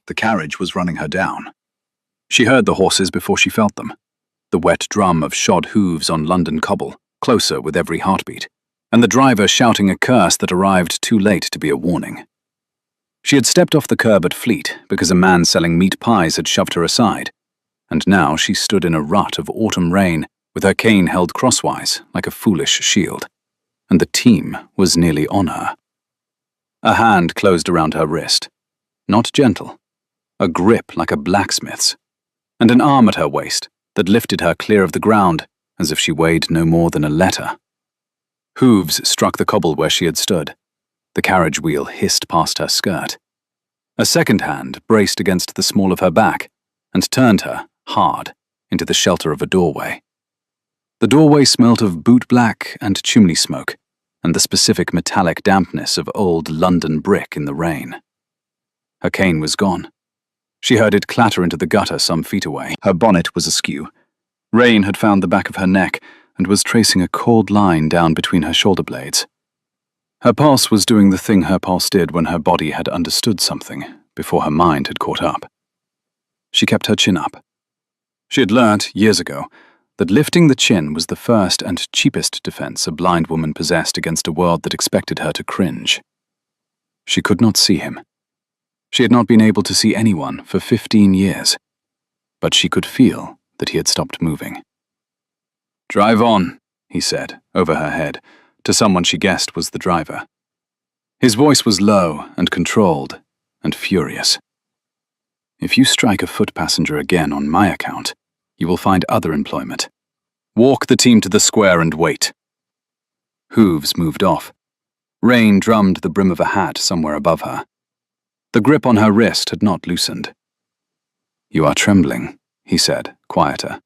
The carriage was running her down. She heard the horses before she felt them. The wet drum of shod hooves on London cobble, closer with every heartbeat, and the driver shouting a curse that arrived too late to be a warning. She had stepped off the curb at Fleet because a man selling meat pies had shoved her aside, and now she stood in a rut of autumn rain with her cane held crosswise like a foolish shield, and the team was nearly on her. A hand closed around her wrist, not gentle, a grip like a blacksmith's, and an arm at her waist that lifted her clear of the ground as if she weighed no more than a letter. Hooves struck the cobble where she had stood. The carriage wheel hissed past her skirt. A second hand braced against the small of her back and turned her, hard, into the shelter of a doorway. The doorway smelt of bootblack and chimney smoke, and the specific metallic dampness of old London brick in the rain. Her cane was gone. She heard it clatter into the gutter some feet away. Her bonnet was askew. Rain had found the back of her neck and was tracing a cold line down between her shoulder blades. Her pulse was doing the thing her pulse did when her body had understood something before her mind had caught up. She kept her chin up. She had learnt, years ago, that lifting the chin was the first and cheapest defense a blind woman possessed against a world that expected her to cringe. She could not see him. She had not been able to see anyone for 15 years, but she could feel that he had stopped moving. "Drive on," he said, over her head, to someone she guessed was the driver. His voice was low and controlled and furious. "If you strike a foot passenger again on my account, you will find other employment. Walk the team to the square and wait." Hooves moved off. Rain drummed the brim of a hat somewhere above her. The grip on her wrist had not loosened. "You are trembling," he said, quieter.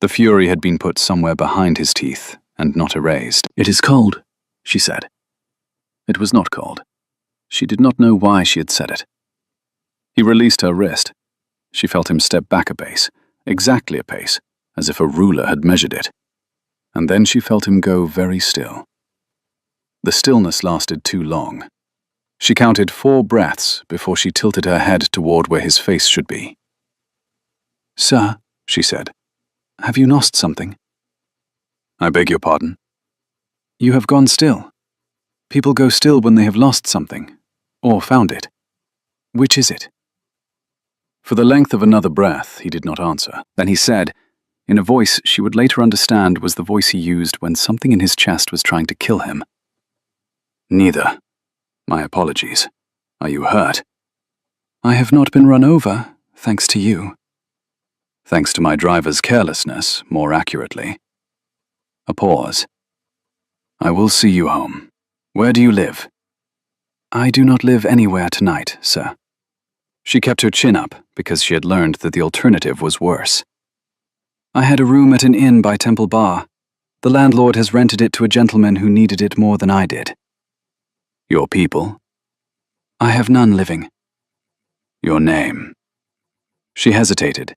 The fury had been put somewhere behind his teeth and not erased. "It is cold," she said. It was not cold. She did not know why she had said it. He released her wrist. She felt him step back a pace, exactly a pace, as if a ruler had measured it. And then she felt him go very still. The stillness lasted too long. She counted 4 breaths before she tilted her head toward where his face should be. "Sir," she said, "have you lost something?" "I beg your pardon?" "You have gone still. People go still when they have lost something, or found it. Which is it?" For the length of another breath, he did not answer. Then he said, in a voice she would later understand was the voice he used when something in his chest was trying to kill him. "Neither. My apologies. Are you hurt?" "I have not been run over, thanks to you." "Thanks to my driver's carelessness, more accurately." A pause. "I will see you home. Where do you live?" "I do not live anywhere tonight, sir." She kept her chin up because she had learned that the alternative was worse. "I had a room at an inn by Temple Bar. The landlord has rented it to a gentleman who needed it more than I did." "Your people?" "I have none living." "Your name?" She hesitated.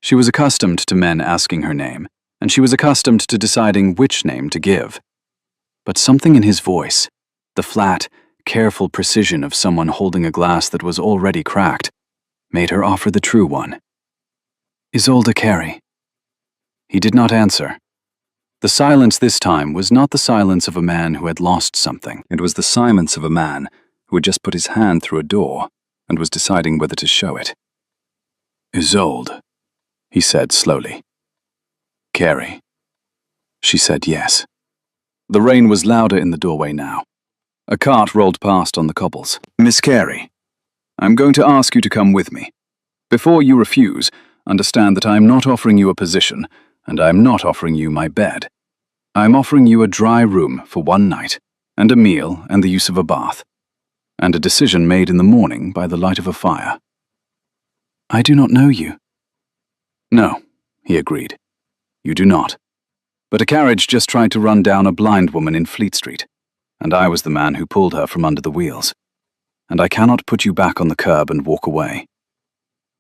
She was accustomed to men asking her name, and she was accustomed to deciding which name to give. But something in his voice, the flat, careful precision of someone holding a glass that was already cracked, made her offer the true one. "Isolde Carey." He did not answer. The silence this time was not the silence of a man who had lost something. It was the silence of a man who had just put his hand through a door and was deciding whether to show it. "Isolde," he said slowly. "Carey." She said yes. The rain was louder in the doorway now. A cart rolled past on the cobbles. "Miss Carey, I'm going to ask you to come with me. Before you refuse, understand that I am not offering you a position, and I am not offering you my bed. I am offering you a dry room for one night, and a meal and the use of a bath, and a decision made in the morning by the light of a fire." "I do not know you." "No," he agreed. "You do not. But a carriage just tried to run down a blind woman in Fleet Street, and I was the man who pulled her from under the wheels. And I cannot put you back on the curb and walk away.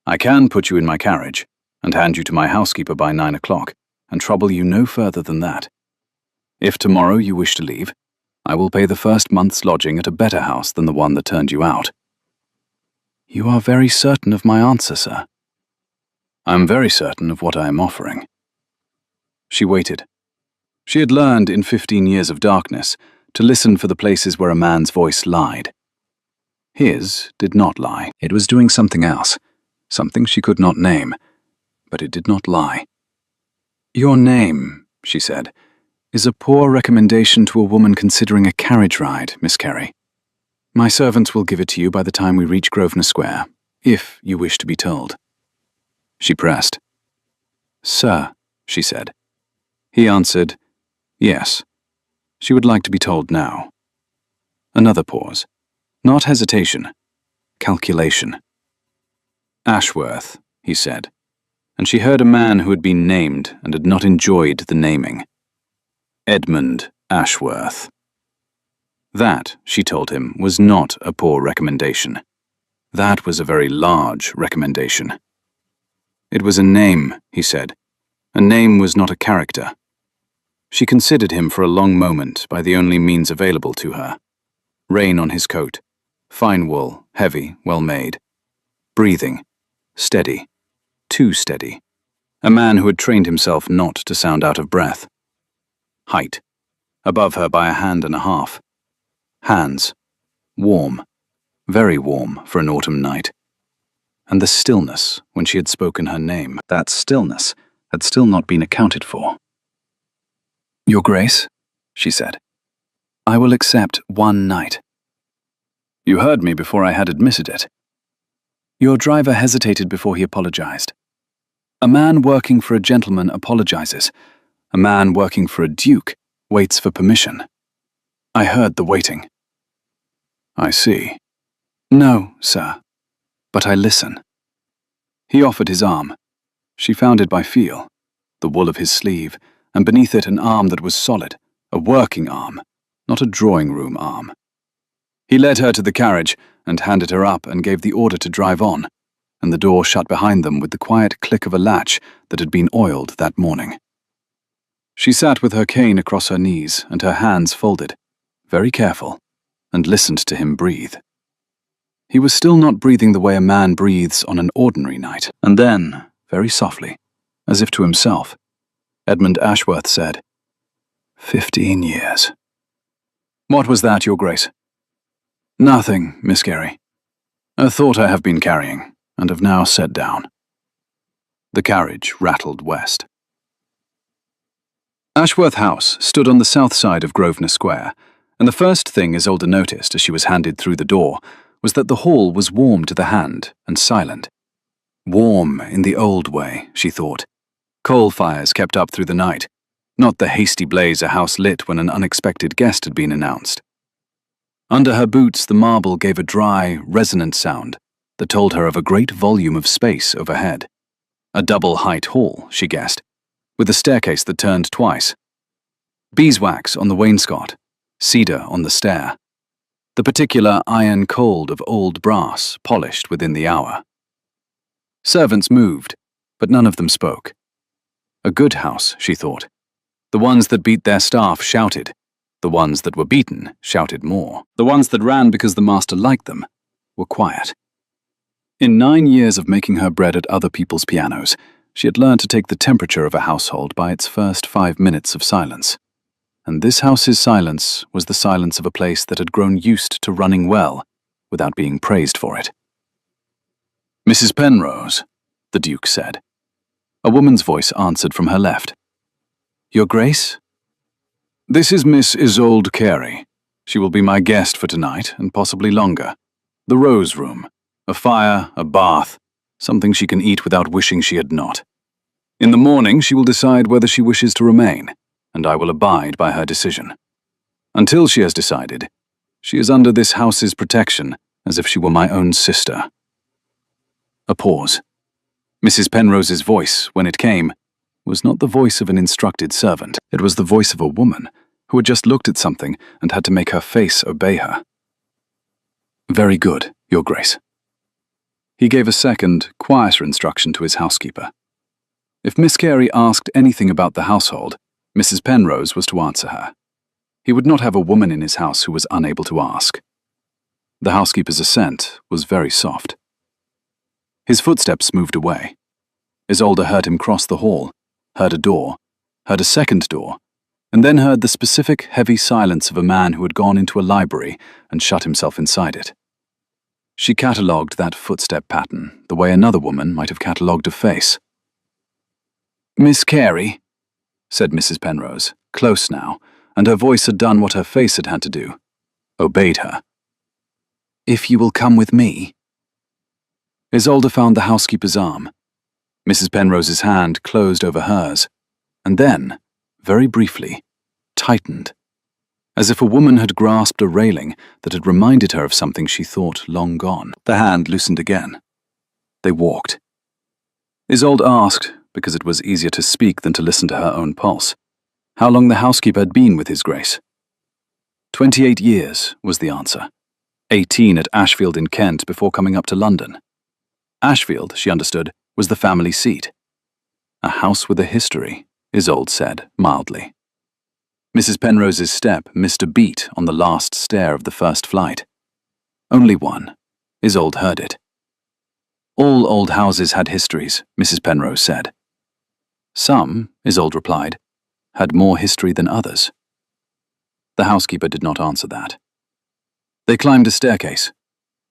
I can put you in my carriage and hand you to my housekeeper by 9 o'clock and trouble you no further than that. If tomorrow you wish to leave, I will pay the first month's lodging at a better house than the one that turned you out." You are very certain of my answer, sir. I'm very certain of what I am offering. She waited. She had learned in 15 years of darkness to listen for the places where a man's voice lied. His did not lie. It was doing something else, something she could not name, but it did not lie. Your name, she said, is a poor recommendation to a woman considering a carriage ride, Miss Carey. My servants will give it to you by the time we reach Grosvenor Square, if you wish to be told. She pressed. Sir, she said. He answered, yes. She would like to be told now. Another pause. Not hesitation. Calculation. Ashworth, he said, and she heard a man who had been named and had not enjoyed the naming. Edmund Ashworth. That, she told him, was not a poor recommendation. That was a very large recommendation. It was a name, he said. A name was not a character. She considered him for a long moment by the only means available to her. Rain on his coat. Fine wool, heavy, well made. Breathing. Steady. Too steady. A man who had trained himself not to sound out of breath. Height. Above her by a hand and a half. Hands. Warm. Very warm for an autumn night. And the stillness when she had spoken her name, that stillness had still not been accounted for. Your Grace, she said, I will accept one night. You heard me before I had admitted it. Your driver hesitated before he apologized. A man working for a gentleman apologizes. A man working for a duke waits for permission. I heard the waiting. I see. No, sir, but I listen. He offered his arm. She found it by feel, the wool of his sleeve, and beneath it an arm that was solid, a working arm, not a drawing-room arm. He led her to the carriage and handed her up and gave the order to drive on, and the door shut behind them with the quiet click of a latch that had been oiled that morning. She sat with her cane across her knees and her hands folded, very careful, and listened to him breathe. He was still not breathing the way a man breathes on an ordinary night, and then, very softly, as if to himself, Edmund Ashworth said, 15 years. What was that, Your Grace? Nothing, Miss Carey. A thought I have been carrying, and have now set down. The carriage rattled west. Ashworth House stood on the south side of Grosvenor Square, and the first thing Isolde noticed as she was handed through the door was that the hall was warm to the hand and silent. Warm in the old way, she thought. Coal fires kept up through the night, not the hasty blaze a house lit when an unexpected guest had been announced. Under her boots the marble gave a dry, resonant sound that told her of a great volume of space overhead. A double-height hall, she guessed, with a staircase that turned twice. Beeswax on the wainscot, cedar on the stair. The particular iron cold of old brass polished within the hour. Servants moved, but none of them spoke. A good house, she thought. The ones that beat their staff shouted. The ones that were beaten shouted more. The ones that ran because the master liked them were quiet. In 9 years of making her bread at other people's pianos, she had learned to take the temperature of a household by its first 5 minutes of silence. And this house's silence was the silence of a place that had grown used to running well without being praised for it. Mrs. Penrose, the Duke said. A woman's voice answered from her left. Your Grace? This is Miss Isolde Carey. She will be my guest for tonight and possibly longer. The Rose Room. A fire, a bath, something she can eat without wishing she had not. In the morning she will decide whether she wishes to remain, and I will abide by her decision. Until she has decided, she is under this house's protection as if she were my own sister. A pause. Mrs. Penrose's voice, when it came, was not the voice of an instructed servant. It was the voice of a woman who had just looked at something and had to make her face obey her. Very good, Your Grace. He gave a second, quieter instruction to his housekeeper. If Miss Carey asked anything about the household, Mrs. Penrose was to answer her. He would not have a woman in his house who was unable to ask. The housekeeper's assent was very soft. His footsteps moved away. Isolde heard him cross the hall, heard a door, heard a second door, and then heard the specific, heavy silence of a man who had gone into a library and shut himself inside it. She catalogued that footstep pattern the way another woman might have catalogued a face. "Miss Carey," said Mrs. Penrose, close now, and her voice had done what her face had had to do, obeyed her. "If you will come with me." Isolde found the housekeeper's arm. Mrs. Penrose's hand closed over hers, and then, very briefly, tightened, as if a woman had grasped a railing that had reminded her of something she thought long gone. The hand loosened again. They walked. Isolde asked, because it was easier to speak than to listen to her own pulse, how long the housekeeper had been with His Grace. 28 years was the answer. 18 at Ashfield in Kent before coming up to London. Ashfield, she understood, was the family seat. A house with a history, Isolde said mildly. Mrs. Penrose's step missed a beat on the last stair of the first flight. Only one. Isolde heard it. All old houses had histories, Mrs. Penrose said. Some, Isolde replied, had more history than others. The housekeeper did not answer that. They climbed a staircase.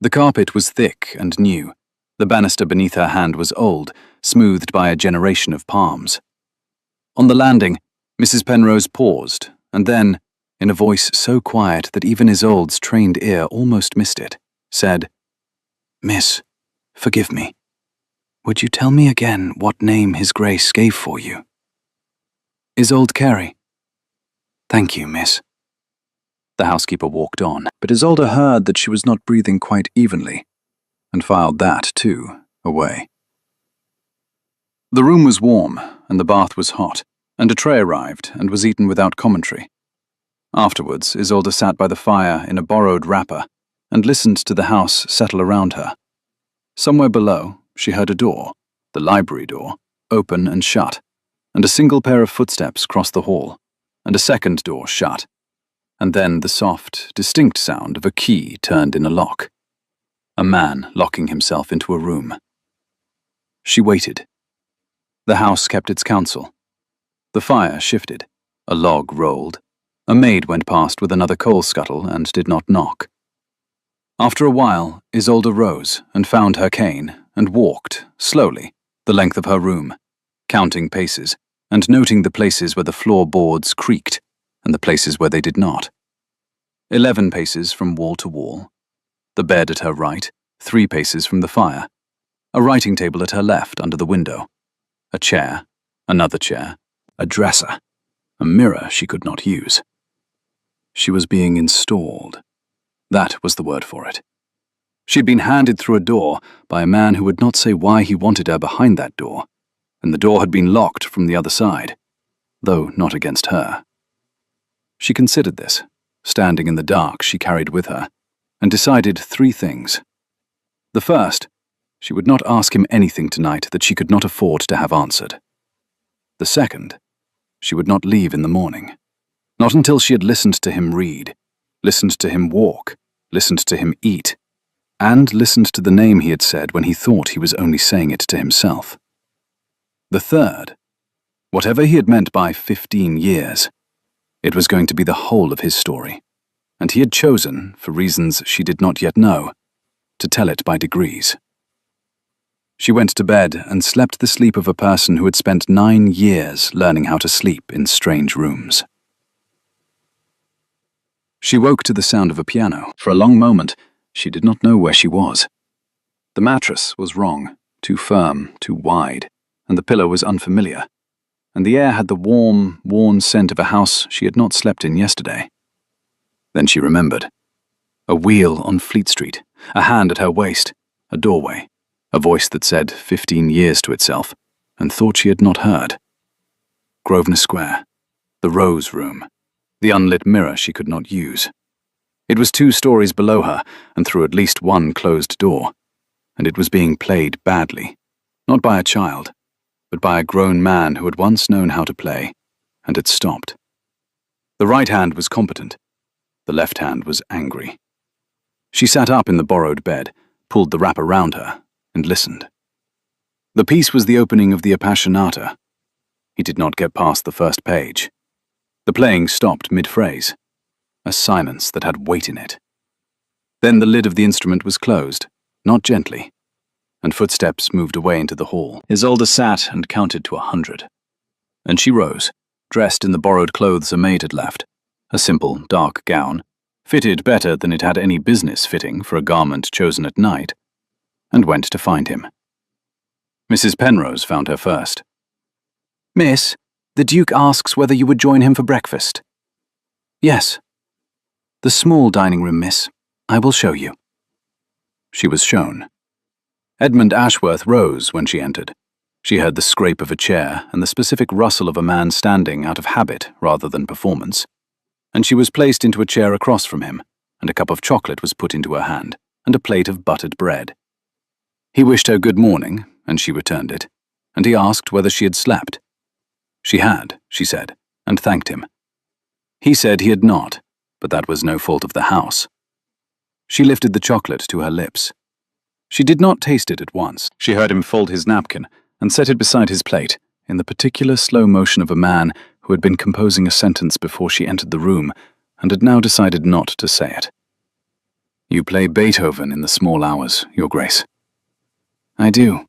The carpet was thick and new. The banister beneath her hand was old, smoothed by a generation of palms. On the landing, Mrs. Penrose paused, and then, in a voice so quiet that even Isolde's trained ear almost missed it, said, "Miss, forgive me. Would you tell me again what name His Grace gave for you?" "Isolde Carey." "Thank you, miss." The housekeeper walked on, but Isolde heard that she was not breathing quite evenly, and filed that, too, away. The room was warm, and the bath was hot, and a tray arrived and was eaten without commentary. Afterwards, Isolde sat by the fire in a borrowed wrapper and listened to the house settle around her. Somewhere below, she heard a door, the library door, open and shut, and a single pair of footsteps cross the hall, and a second door shut, and then the soft, distinct sound of a key turned in a lock. A man locking himself into a room. She waited. The house kept its counsel. The fire shifted. A log rolled. A maid went past with another coal scuttle and did not knock. After a while, Isolde rose and found her cane and walked, slowly, the length of her room, counting paces and noting the places where the floorboards creaked and the places where they did not. 11 paces from wall to wall. The bed at her right, 3 paces from the fire. A writing table at her left under the window. A chair, another chair, a dresser, a mirror she could not use. She was being installed. That was the word for it. She had been handed through a door by a man who would not say why he wanted her behind that door, and the door had been locked from the other side, though not against her. She considered this, standing in the dark she carried with her, and decided 3 things. The first, she would not ask him anything tonight that she could not afford to have answered. The second, she would not leave in the morning. Not until she had listened to him read, listened to him walk, listened to him eat, and listened to the name he had said when he thought he was only saying it to himself. The third, whatever he had meant by 15 years, it was going to be the whole of his story, and he had chosen, for reasons she did not yet know, to tell it by degrees. She went to bed and slept the sleep of a person who had spent 9 years learning how to sleep in strange rooms. She woke to the sound of a piano. For a long moment, she did not know where she was. The mattress was wrong, too firm, too wide, and the pillow was unfamiliar, and the air had the warm, worn scent of a house she had not slept in yesterday. Then she remembered. A wheel on Fleet Street, a hand at her waist, a doorway, a voice that said 15 years to itself, and thought she had not heard. Grosvenor Square, the Rose Room, the unlit mirror she could not use. It was 2 stories below her and through at least one closed door, and it was being played badly, not by a child, but by a grown man who had once known how to play, and had stopped. The right hand was competent, the left hand was angry. She sat up in the borrowed bed, pulled the wrap around her, and listened. The piece was the opening of the Appassionata. He did not get past the first page. The playing stopped mid-phrase, a silence that had weight in it. Then the lid of the instrument was closed, not gently, and footsteps moved away into the hall. Isolde sat and counted to 100. And she rose, dressed in the borrowed clothes a maid had left, a simple, dark gown, fitted better than it had any business fitting for a garment chosen at night, and went to find him. Mrs. Penrose found her first. "Miss, the Duke asks whether you would join him for breakfast." "Yes." "The small dining room, miss. I will show you." She was shown. Edmund Ashworth rose when she entered. She heard the scrape of a chair and the specific rustle of a man standing out of habit rather than performance, and she was placed into a chair across from him, and a cup of chocolate was put into her hand, and a plate of buttered bread. He wished her good morning, and she returned it, and he asked whether she had slept. She had, she said, and thanked him. He said he had not, but that was no fault of the house. She lifted the chocolate to her lips. She did not taste it at once. She heard him fold his napkin and set it beside his plate, in the particular slow motion of a man who had been composing a sentence before she entered the room and had now decided not to say it. "You play Beethoven in the small hours, Your Grace." "I do."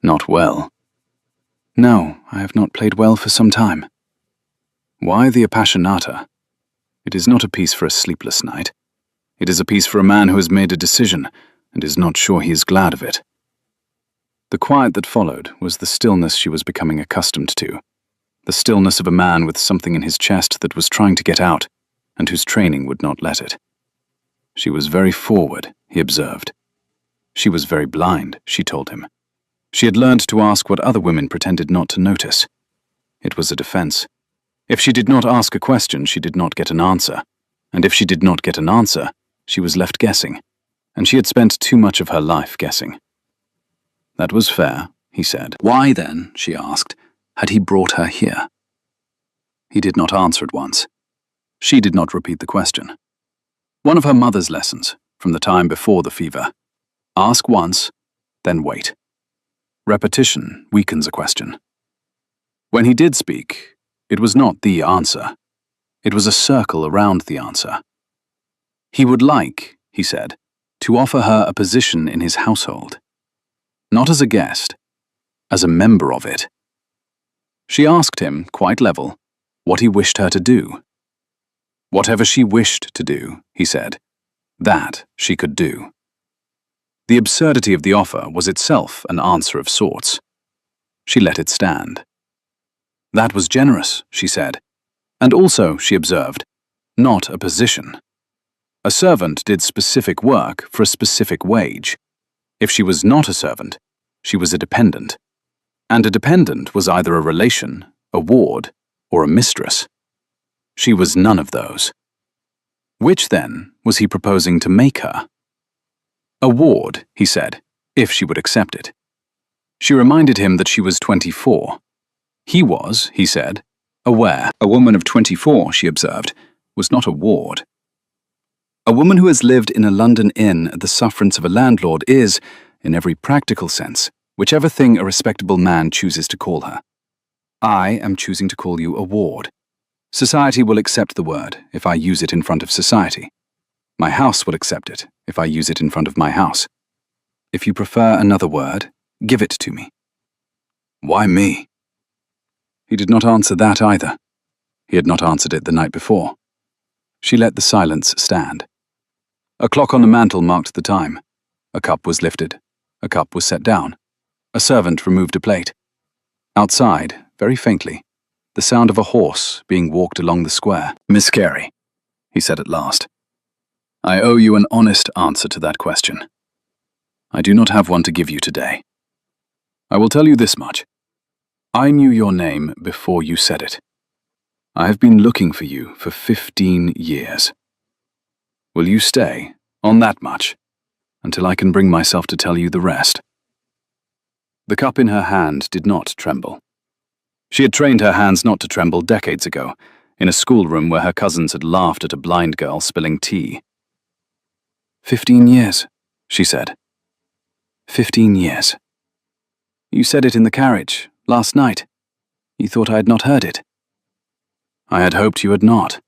"Not well." "No, I have not played well for some time." "Why the Appassionata? It is not a piece for a sleepless night. It is a piece for a man who has made a decision and is not sure he is glad of it." The quiet that followed was the stillness she was becoming accustomed to, the stillness of a man with something in his chest that was trying to get out and whose training would not let it. She was very forward, he observed. She was very blind, she told him. She had learned to ask what other women pretended not to notice. It was a defense. If she did not ask a question, she did not get an answer, and if she did not get an answer, she was left guessing, and she had spent too much of her life guessing. That was fair, he said. Why then, she asked, had he brought her here? He did not answer at once. She did not repeat the question. One of her mother's lessons, from the time before the fever. Ask once, then wait. Repetition weakens a question. When he did speak, it was not the answer. It was a circle around the answer. He would like, he said, to offer her a position in his household. Not as a guest, as a member of it. She asked him, quite level, what he wished her to do. Whatever she wished to do, he said, that she could do. The absurdity of the offer was itself an answer of sorts. She let it stand. That was generous, she said, and also, she observed, not a position. A servant did specific work for a specific wage. If she was not a servant, she was a dependent. And a dependent was either a relation, a ward, or a mistress. She was none of those. Which, then, was he proposing to make her? A ward, he said, if she would accept it. She reminded him that she was 24. He was, he said, aware. A woman of 24, she observed, was not a ward. A woman who has lived in a London inn at the sufferance of a landlord is, in every practical sense, whichever thing a respectable man chooses to call her. I am choosing to call you a ward. Society will accept the word if I use it in front of society. My house will accept it if I use it in front of my house. If you prefer another word, give it to me. Why me? He did not answer that either. He had not answered it the night before. She let the silence stand. A clock on the mantel marked the time. A cup was lifted. A cup was set down. A servant removed a plate. Outside, very faintly, the sound of a horse being walked along the square. Miss Carey, he said at last, I owe you an honest answer to that question. I do not have one to give you today. I will tell you this much. I knew your name before you said it. I have been looking for you for 15 years. Will you stay, on that much, until I can bring myself to tell you the rest? The cup in her hand did not tremble. She had trained her hands not to tremble decades ago, in a schoolroom where her cousins had laughed at a blind girl spilling tea. 15 years, she said. 15 years. You said it in the carriage, last night. You thought I had not heard it. I had hoped you had not.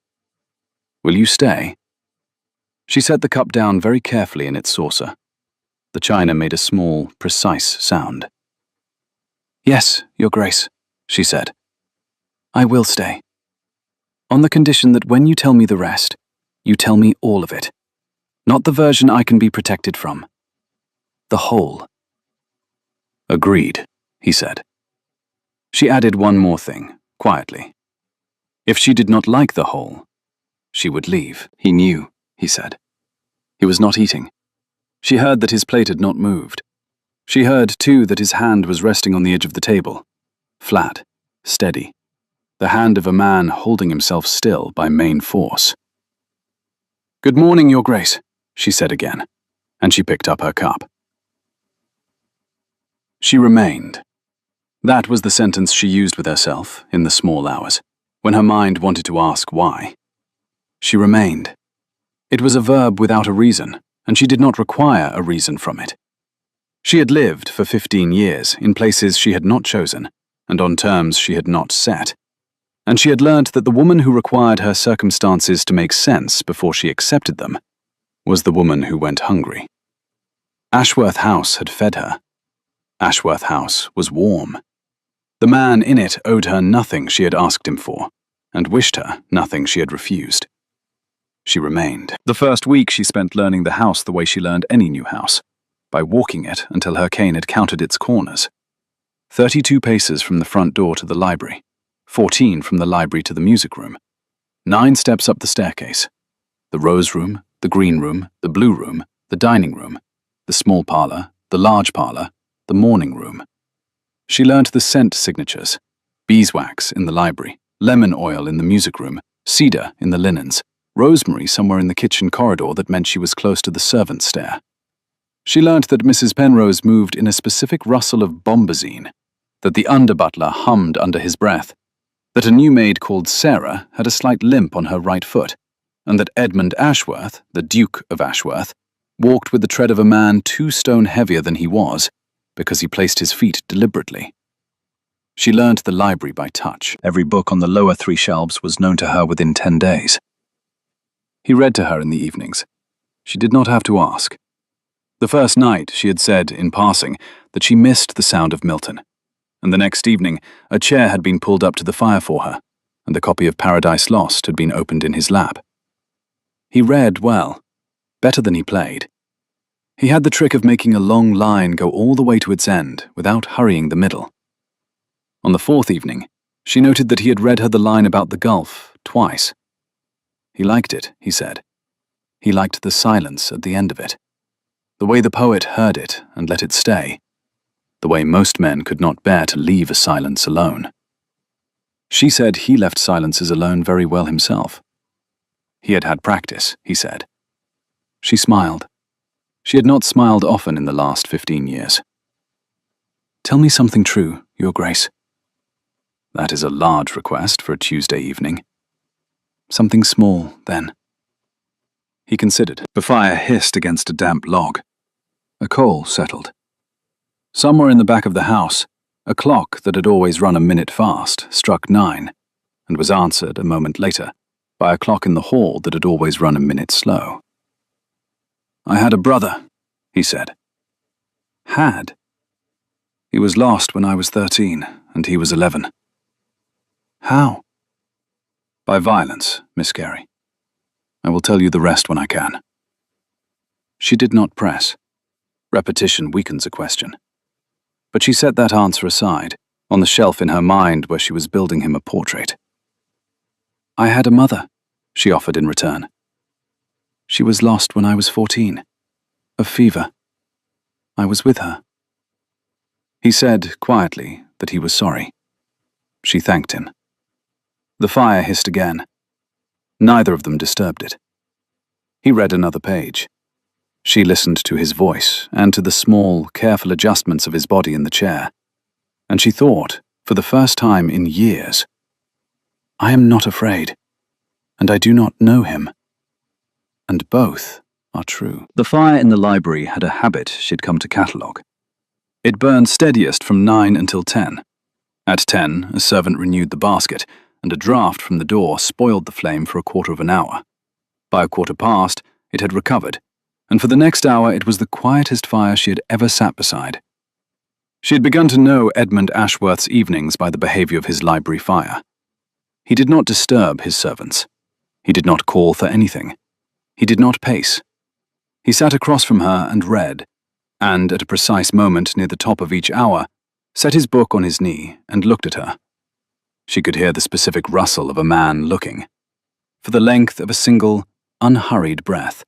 Will you stay? She set the cup down very carefully in its saucer. The china made a small, precise sound. Yes, Your Grace, she said. I will stay. On the condition that when you tell me the rest, you tell me all of it. Not the version I can be protected from. The whole. Agreed, he said. She added one more thing, quietly. If she did not like the whole, she would leave. He knew, he said. He was not eating. She heard that his plate had not moved. She heard, too, that his hand was resting on the edge of the table. Flat, steady. The hand of a man holding himself still by main force. Good morning, Your Grace, she said again, and she picked up her cup. She remained. That was the sentence she used with herself in the small hours, when her mind wanted to ask why. She remained. It was a verb without a reason, and she did not require a reason from it. She had lived for 15 years in places she had not chosen, and on terms she had not set. And she had learnt that the woman who required her circumstances to make sense before she accepted them was the woman who went hungry. Ashworth House had fed her. Ashworth House was warm. The man in it owed her nothing she had asked him for, and wished her nothing she had refused. She remained. The first week she spent learning the house the way she learned any new house, by walking it until her cane had counted its corners. 32 paces from the front door to the library, 14 from the library to the music room, 9 steps up the staircase, the rose room, the green room, the blue room, the dining room, the small parlour, the large parlour, the morning room. She learnt the scent signatures, beeswax in the library, lemon oil in the music room, cedar in the linens, rosemary somewhere in the kitchen corridor that meant she was close to the servants' stair. She learnt that Mrs. Penrose moved in a specific rustle of bombazine, that the under-butler hummed under his breath, that a new maid called Sarah had a slight limp on her right foot, and that Edmund Ashworth, the Duke of Ashworth, walked with the tread of a man 2 stone heavier than he was, because he placed his feet deliberately. She learnt the library by touch. Every book on the lower 3 shelves was known to her within 10 days. He read to her in the evenings. She did not have to ask. The first night she had said, in passing, that she missed the sound of Milton, and the next evening a chair had been pulled up to the fire for her, and a copy of Paradise Lost had been opened in his lap. He read well, better than he played. He had the trick of making a long line go all the way to its end without hurrying the middle. On the 4th evening, she noted that he had read her the line about the Gulf twice. He liked it, he said. He liked the silence at the end of it. The way the poet heard it and let it stay. The way most men could not bear to leave a silence alone. She said he left silences alone very well himself. He had had practice, he said. She smiled. She had not smiled often in the last 15 years. Tell me something true, Your Grace. That is a large request for a Tuesday evening. Something small, then. He considered. The fire hissed against a damp log. A coal settled. Somewhere in the back of the house, a clock that had always run a minute fast struck 9, and was answered a moment later by a clock in the hall that had always run a minute slow. I had a brother, he said. Had? He was lost when I was 13, and he was 11. How? By violence, Miss Carey. I will tell you the rest when I can. She did not press. Repetition weakens a question. But she set that answer aside, on the shelf in her mind where she was building him a portrait. I had a mother, she offered in return. She was lost when I was 14. Of fever. I was with her. He said, quietly, that he was sorry. She thanked him. The fire hissed again. Neither of them disturbed it. He read another page. She listened to his voice and to the small, careful adjustments of his body in the chair. And she thought, for the first time in years, I am not afraid, and I do not know him. And both are true. The fire in the library had a habit she'd come to catalogue. It burned steadiest from 9 until 10. At 10, a servant renewed the basket, and a draught from the door spoiled the flame for a quarter of an hour. By a quarter past, it had recovered, and for the next hour it was the quietest fire she had ever sat beside. She had begun to know Edmund Ashworth's evenings by the behaviour of his library fire. He did not disturb his servants. He did not call for anything. He did not pace. He sat across from her and read, and at a precise moment near the top of each hour, set his book on his knee and looked at her. She could hear the specific rustle of a man looking, for the length of a single, unhurried breath.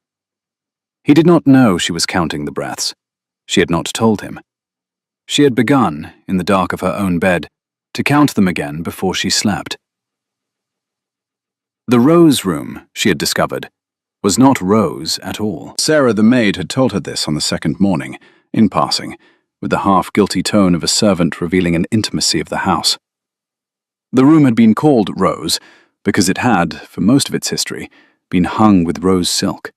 He did not know she was counting the breaths. She had not told him. She had begun, in the dark of her own bed, to count them again before she slept. The Rose Room, she had discovered, was not Rose at all. Sarah the maid had told her this on the second morning, in passing, with the half-guilty tone of a servant revealing an intimacy of the house. The room had been called Rose because it had, for most of its history, been hung with rose silk.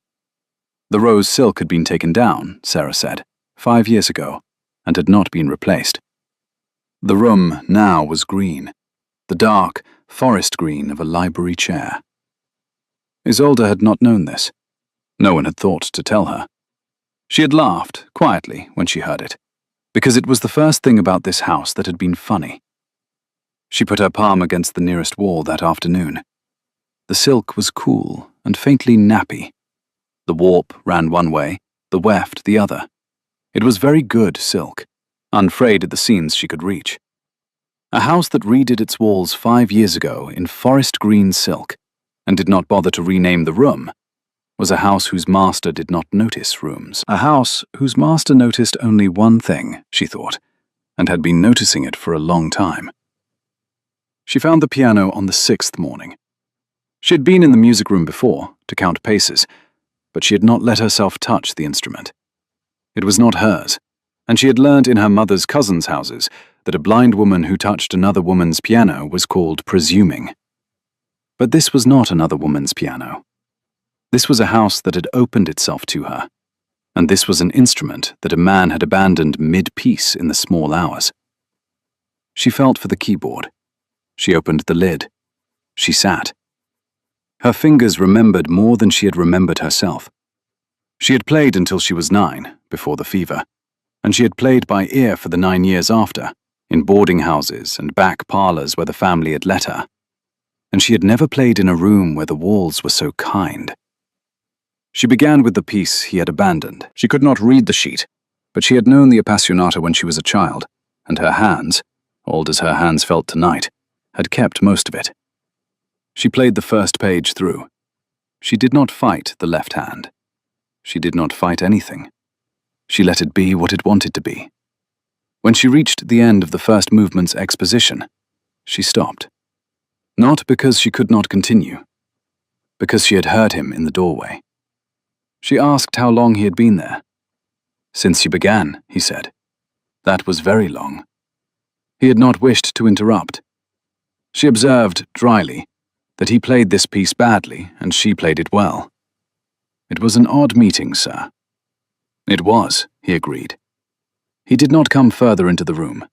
The rose silk had been taken down, Sarah said, 5 years ago, and had not been replaced. The room now was green, the dark, forest green of a library chair. Isolde had not known this. No one had thought to tell her. She had laughed, quietly, when she heard it, because it was the first thing about this house that had been funny. She put her palm against the nearest wall that afternoon. The silk was cool and faintly nappy. The warp ran one way, the weft the other. It was very good silk, unfrayed at the seams she could reach. A house that redid its walls 5 years ago in forest green silk, and did not bother to rename the room, was a house whose master did not notice rooms. A house whose master noticed only one thing, she thought, and had been noticing it for a long time. She found the piano on the 6th morning. She had been in the music room before, to count paces, but she had not let herself touch the instrument. It was not hers, and she had learned in her mother's cousins' houses that a blind woman who touched another woman's piano was called presuming. But this was not another woman's piano. This was a house that had opened itself to her, and this was an instrument that a man had abandoned mid-piece in the small hours. She felt for the keyboard. She opened the lid. She sat. Her fingers remembered more than she had remembered herself. She had played until she was 9, before the fever, and she had played by ear for the 9 years after, in boarding houses and back parlours where the family had let her. And she had never played in a room where the walls were so kind. She began with the piece he had abandoned. She could not read the sheet, but she had known the Appassionata when she was a child, and her hands, old as her hands felt tonight, had kept most of it. She played the first page through. She did not fight the left hand. She did not fight anything. She let it be what it wanted to be. When she reached the end of the first movement's exposition, she stopped. Not because she could not continue, because she had heard him in the doorway. She asked how long he had been there. "Since you began," he said. That was very long. He had not wished to interrupt. She observed, dryly, that he played this piece badly and she played it well. "It was an odd meeting, sir." "It was," he agreed. He did not come further into the room.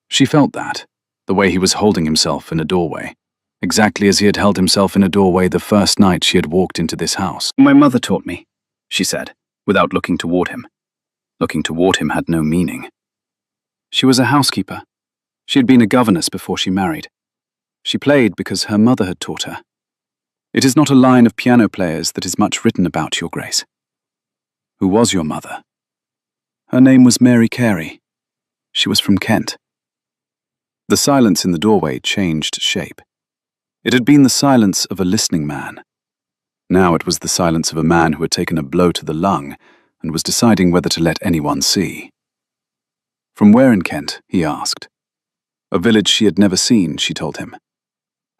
She felt that, the way he was holding himself in a doorway, exactly as he had held himself in a doorway the first night she had walked into this house. "My mother taught me," she said, without looking toward him. Looking toward him had no meaning. She was a housekeeper. She had been a governess before she married. She played because her mother had taught her. "It is not a line of piano players that is much written about, Your Grace." "Who was your mother?" "Her name was Mary Carey. She was from Kent." The silence in the doorway changed shape. It had been the silence of a listening man. Now it was the silence of a man who had taken a blow to the lung and was deciding whether to let anyone see. "From where in Kent?" he asked. A village she had never seen, she told him.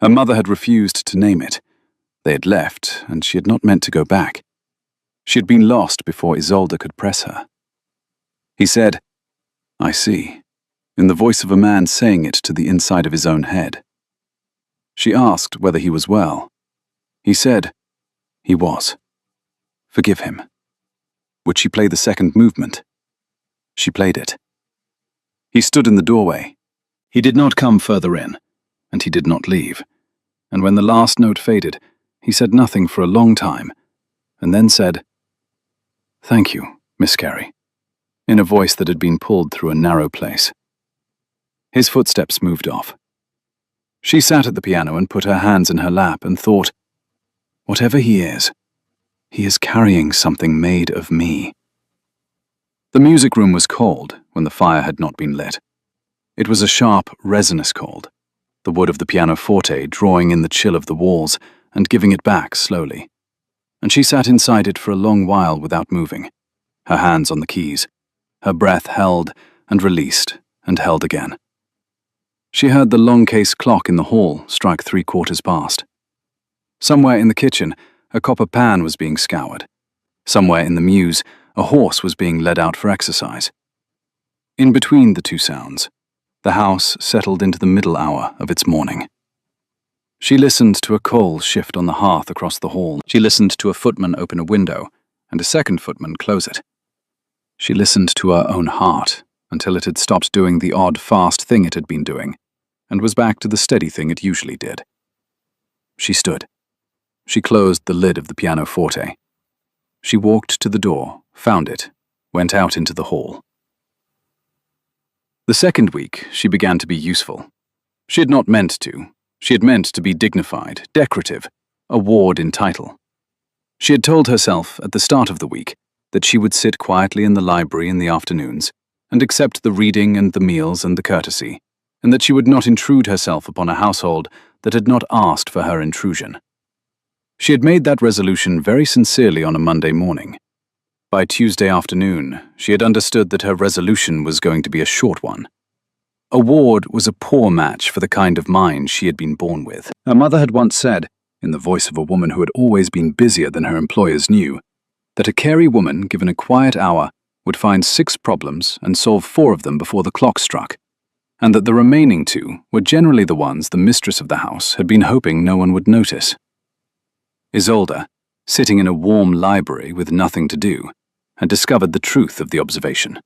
Her mother had refused to name it. They had left, and she had not meant to go back. She had been lost before Isolde could press her. He said, "I see," in the voice of a man saying it to the inside of his own head. She asked whether he was well. He said, he was. Forgive him. Would she play the second movement? She played it. He stood in the doorway. He did not come further in, and he did not leave. And when the last note faded, he said nothing for a long time, and then said, "Thank you, Miss Carey," in a voice that had been pulled through a narrow place. His footsteps moved off. She sat at the piano and put her hands in her lap and thought, whatever he is carrying something made of me. The music room was cold when the fire had not been lit. It was a sharp, resinous cold, the wood of the pianoforte drawing in the chill of the walls and giving it back slowly. And she sat inside it for a long while without moving, her hands on the keys, her breath held and released and held again. She heard the long case clock in the hall strike 3/4 past. Somewhere in the kitchen, a copper pan was being scoured. Somewhere in the mews, a horse was being led out for exercise. In between the two sounds, the house settled into the middle hour of its morning. She listened to a coal shift on the hearth across the hall. She listened to a footman open a window and a second footman close it. She listened to her own heart until it had stopped doing the odd, fast thing it had been doing and was back to the steady thing it usually did. She stood. She closed the lid of the pianoforte. She walked to the door, found it, went out into the hall. The second week, she began to be useful. She had not meant to. She had meant to be dignified, decorative, a ward in title. She had told herself at the start of the week that she would sit quietly in the library in the afternoons and accept the reading and the meals and the courtesy, and that she would not intrude herself upon a household that had not asked for her intrusion. She had made that resolution very sincerely on a Monday morning. By Tuesday afternoon, she had understood that her resolution was going to be a short one. A ward was a poor match for the kind of mind she had been born with. Her mother had once said, in the voice of a woman who had always been busier than her employers knew, that a carey woman given a quiet hour would find 6 problems and solve 4 of them before the clock struck, and that the remaining 2 were generally the ones the mistress of the house had been hoping no one would notice. Isolde, sitting in a warm library with nothing to do, had discovered the truth of the observation.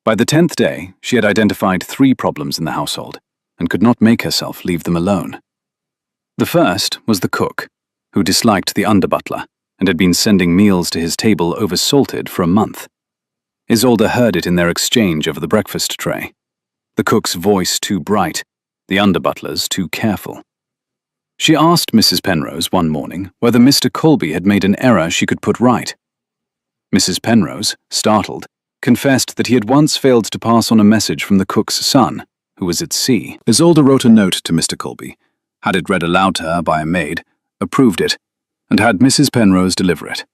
By the 10th day, she had identified 3 problems in the household and could not make herself leave them alone. The first was the cook, who disliked the under-butler and had been sending meals to his table over-salted for a month. Isolde heard it in their exchange over the breakfast tray. The cook's voice too bright, the under-butler's too careful. She asked Mrs. Penrose one morning whether Mr. Colby had made an error she could put right. Mrs. Penrose, startled, confessed that he had once failed to pass on a message from the cook's son, who was at sea. Isolde wrote a note to Mr. Colby, had it read aloud to her by a maid, approved it, and had Mrs. Penrose deliver it.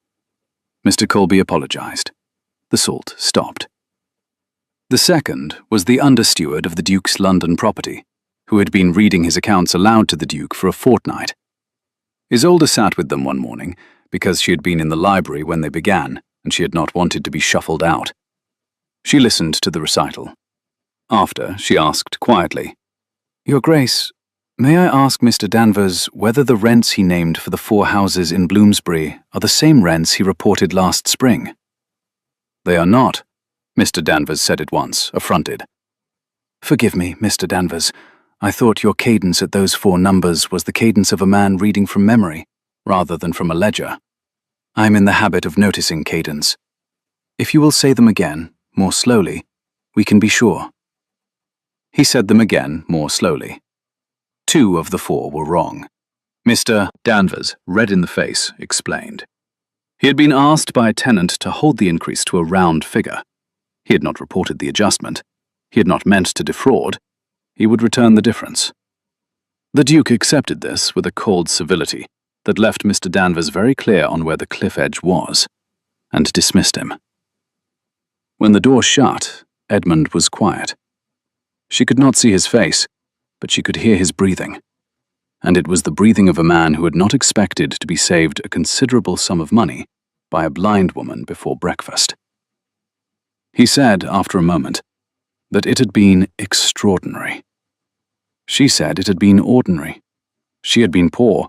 Mr. Colby apologized. The salt stopped. The second was the under-steward of the Duke's London property, who had been reading his accounts aloud to the Duke for a fortnight. Isolde sat with them one morning, because she had been in the library when they began, and she had not wanted to be shuffled out. She listened to the recital. After, she asked quietly, "Your Grace, may I ask Mr. Danvers whether the rents he named for the 4 houses in Bloomsbury are the same rents he reported last spring?" "They are not," Mr. Danvers said at once, affronted. "Forgive me, Mr. Danvers. I thought your cadence at those 4 numbers was the cadence of a man reading from memory, rather than from a ledger. I am in the habit of noticing cadence. If you will say them again, more slowly, we can be sure." He said them again, more slowly. 2 of the 4 were wrong. Mr. Danvers, red in the face, explained. He had been asked by a tenant to hold the increase to a round figure. He had not reported the adjustment. He had not meant to defraud. He would return the difference. The Duke accepted this with a cold civility that left Mr. Danvers very clear on where the cliff edge was, and dismissed him. When the door shut, Edmund was quiet. She could not see his face, but she could hear his breathing, and it was the breathing of a man who had not expected to be saved a considerable sum of money by a blind woman before breakfast. He said, after a moment, that it had been extraordinary. She said it had been ordinary. She had been poor,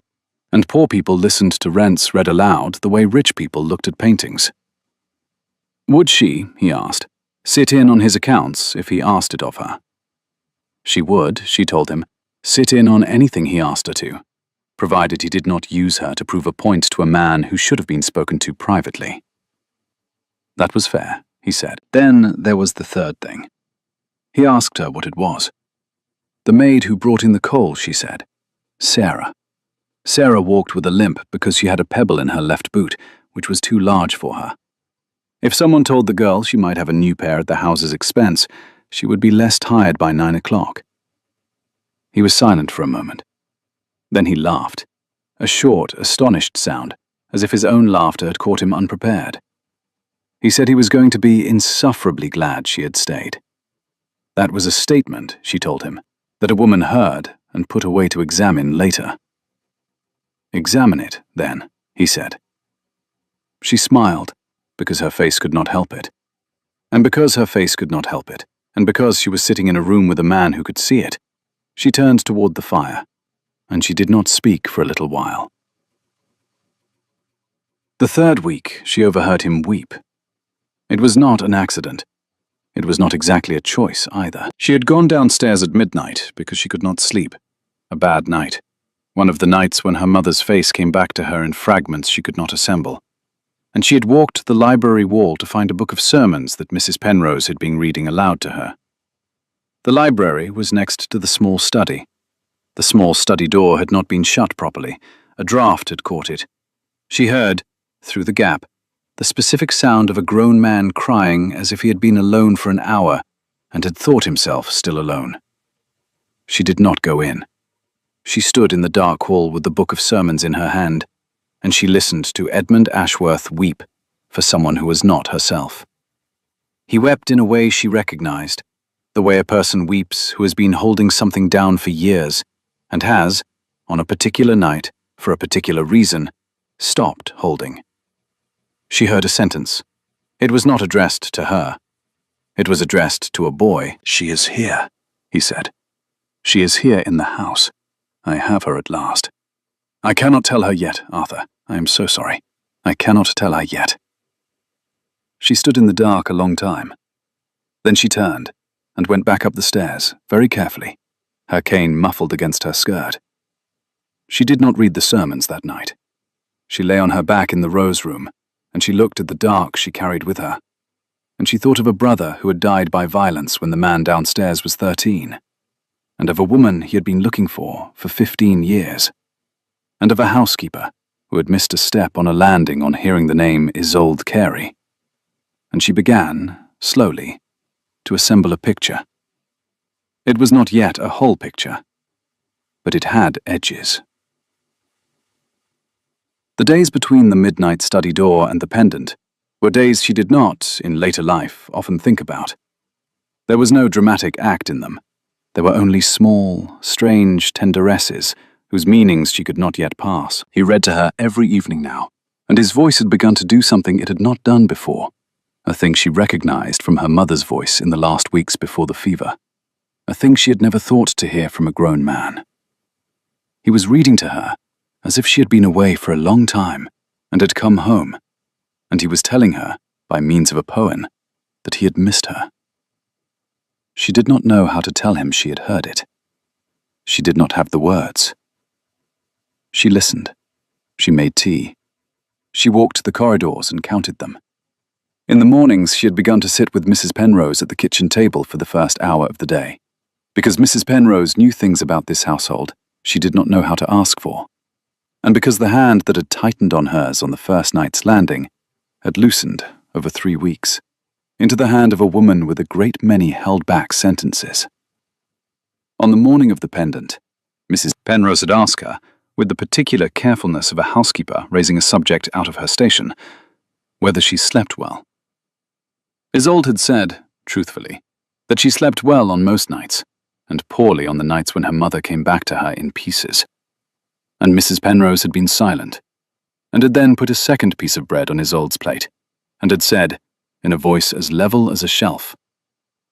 and poor people listened to rents read aloud the way rich people looked at paintings. Would she, he asked, sit in on his accounts if he asked it of her. She would, she told him, sit in on anything he asked her to, provided he did not use her to prove a point to a man who should have been spoken to privately. That was fair, he said. Then there was the third thing. He asked her what it was. The maid who brought in the coal, she said. Sarah. Sarah walked with a limp because she had a pebble in her left boot, which was too large for her. If someone told the girl she might have a new pair at the house's expense, she would be less tired by 9 o'clock. He was silent for a moment. Then he laughed, a short, astonished sound, as if his own laughter had caught him unprepared. He said he was going to be insufferably glad she had stayed. That was a statement, she told him, that a woman heard and put away to examine later. Examine it, then, he said. She smiled, because her face could not help it. And because her face could not help it, and because she was sitting in a room with a man who could see it, she turned toward the fire, and she did not speak for a little while. The third week, she overheard him weep. It was not an accident. It was not exactly a choice, either. She had gone downstairs at midnight because she could not sleep. A bad night. One of the nights when her mother's face came back to her in fragments she could not assemble. And she had walked the library wall to find a book of sermons that Mrs. Penrose had been reading aloud to her. The library was next to the small study. The small study door had not been shut properly. A draught had caught it. She heard, through the gap, the specific sound of a grown man crying as if he had been alone for an hour and had thought himself still alone. She did not go in. She stood in the dark hall with the book of sermons in her hand, and she listened to Edmund Ashworth weep for someone who was not herself. He wept in a way she recognized, the way a person weeps who has been holding something down for years and has, on a particular night, for a particular reason, stopped holding. She heard a sentence. It was not addressed to her. It was addressed to a boy. She is here, he said. She is here in the house. I have her at last. I cannot tell her yet, Arthur. I am so sorry. I cannot tell her yet. She stood in the dark a long time. Then she turned and went back up the stairs, very carefully, her cane muffled against her skirt. She did not read the sermons that night. She lay on her back in the rose room, and she looked at the dark she carried with her. And she thought of a brother who had died by violence when the man downstairs was 13, and of a woman he had been looking for 15 years, and of a housekeeper who had missed a step on a landing on hearing the name Isolde Carey. And she began, slowly, to assemble a picture. It was not yet a whole picture, but it had edges. The days between the midnight study door and the pendant were days she did not, in later life, often think about. There was no dramatic act in them. There were only small, strange tenderesses whose meanings she could not yet pass. He read to her every evening now, and his voice had begun to do something it had not done before, a thing she recognized from her mother's voice in the last weeks before the fever, a thing she had never thought to hear from a grown man. He was reading to her as if she had been away for a long time and had come home, and he was telling her, by means of a poem, that he had missed her. She did not know how to tell him she had heard it. She did not have the words. She listened. She made tea. She walked the corridors and counted them. In the mornings, she had begun to sit with Mrs. Penrose at the kitchen table for the first hour of the day. Because Mrs. Penrose knew things about this household she did not know how to ask for, and because the hand that had tightened on hers on the first night's landing had loosened over 3 weeks into the hand of a woman with a great many held-back sentences. On the morning of the pendant, Mrs. Penrose had asked her, with the particular carefulness of a housekeeper raising a subject out of her station, whether she slept well. Isolde had said, truthfully, that she slept well on most nights, and poorly on the nights when her mother came back to her in pieces. And Mrs. Penrose had been silent, and had then put a second piece of bread on Isolde's plate, and had said, in a voice as level as a shelf,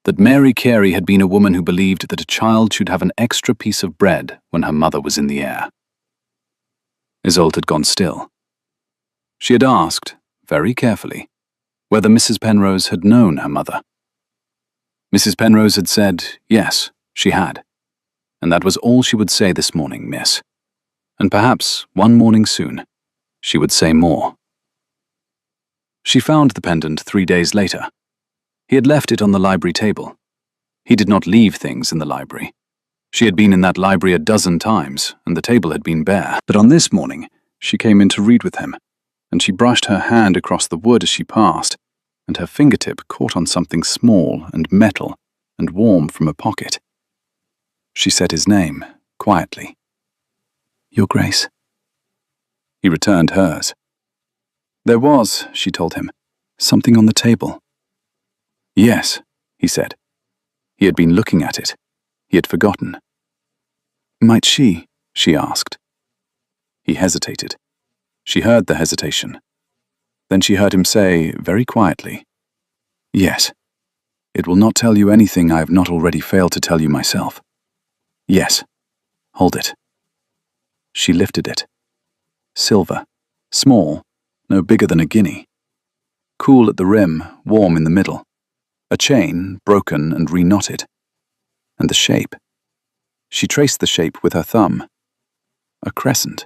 that Mary Carey had been a woman who believed that a child should have an extra piece of bread when her mother was in the air. Isolde had gone still. She had asked, very carefully, whether Mrs. Penrose had known her mother. Mrs. Penrose had said yes, she had. And that was all she would say this morning, miss. And perhaps one morning soon, she would say more. She found the pendant 3 days later. He had left it on the library table. He did not leave things in the library. She had been in that library a dozen times, and the table had been bare. But on this morning, she came in to read with him, and she brushed her hand across the wood as she passed, and her fingertip caught on something small and metal and warm from a pocket. She said his name, quietly. "Your Grace." He returned hers. There was, she told him, something on the table. Yes, he said. He had been looking at it. He had forgotten. Might she asked. He hesitated. She heard the hesitation. Then she heard him say, very quietly, "Yes. It will not tell you anything I have not already failed to tell you myself. Yes. Hold it." She lifted it. Silver. Small. No bigger than a guinea. Cool at the rim, warm in the middle. A chain, broken and reknotted. And the shape. She traced the shape with her thumb. A crescent.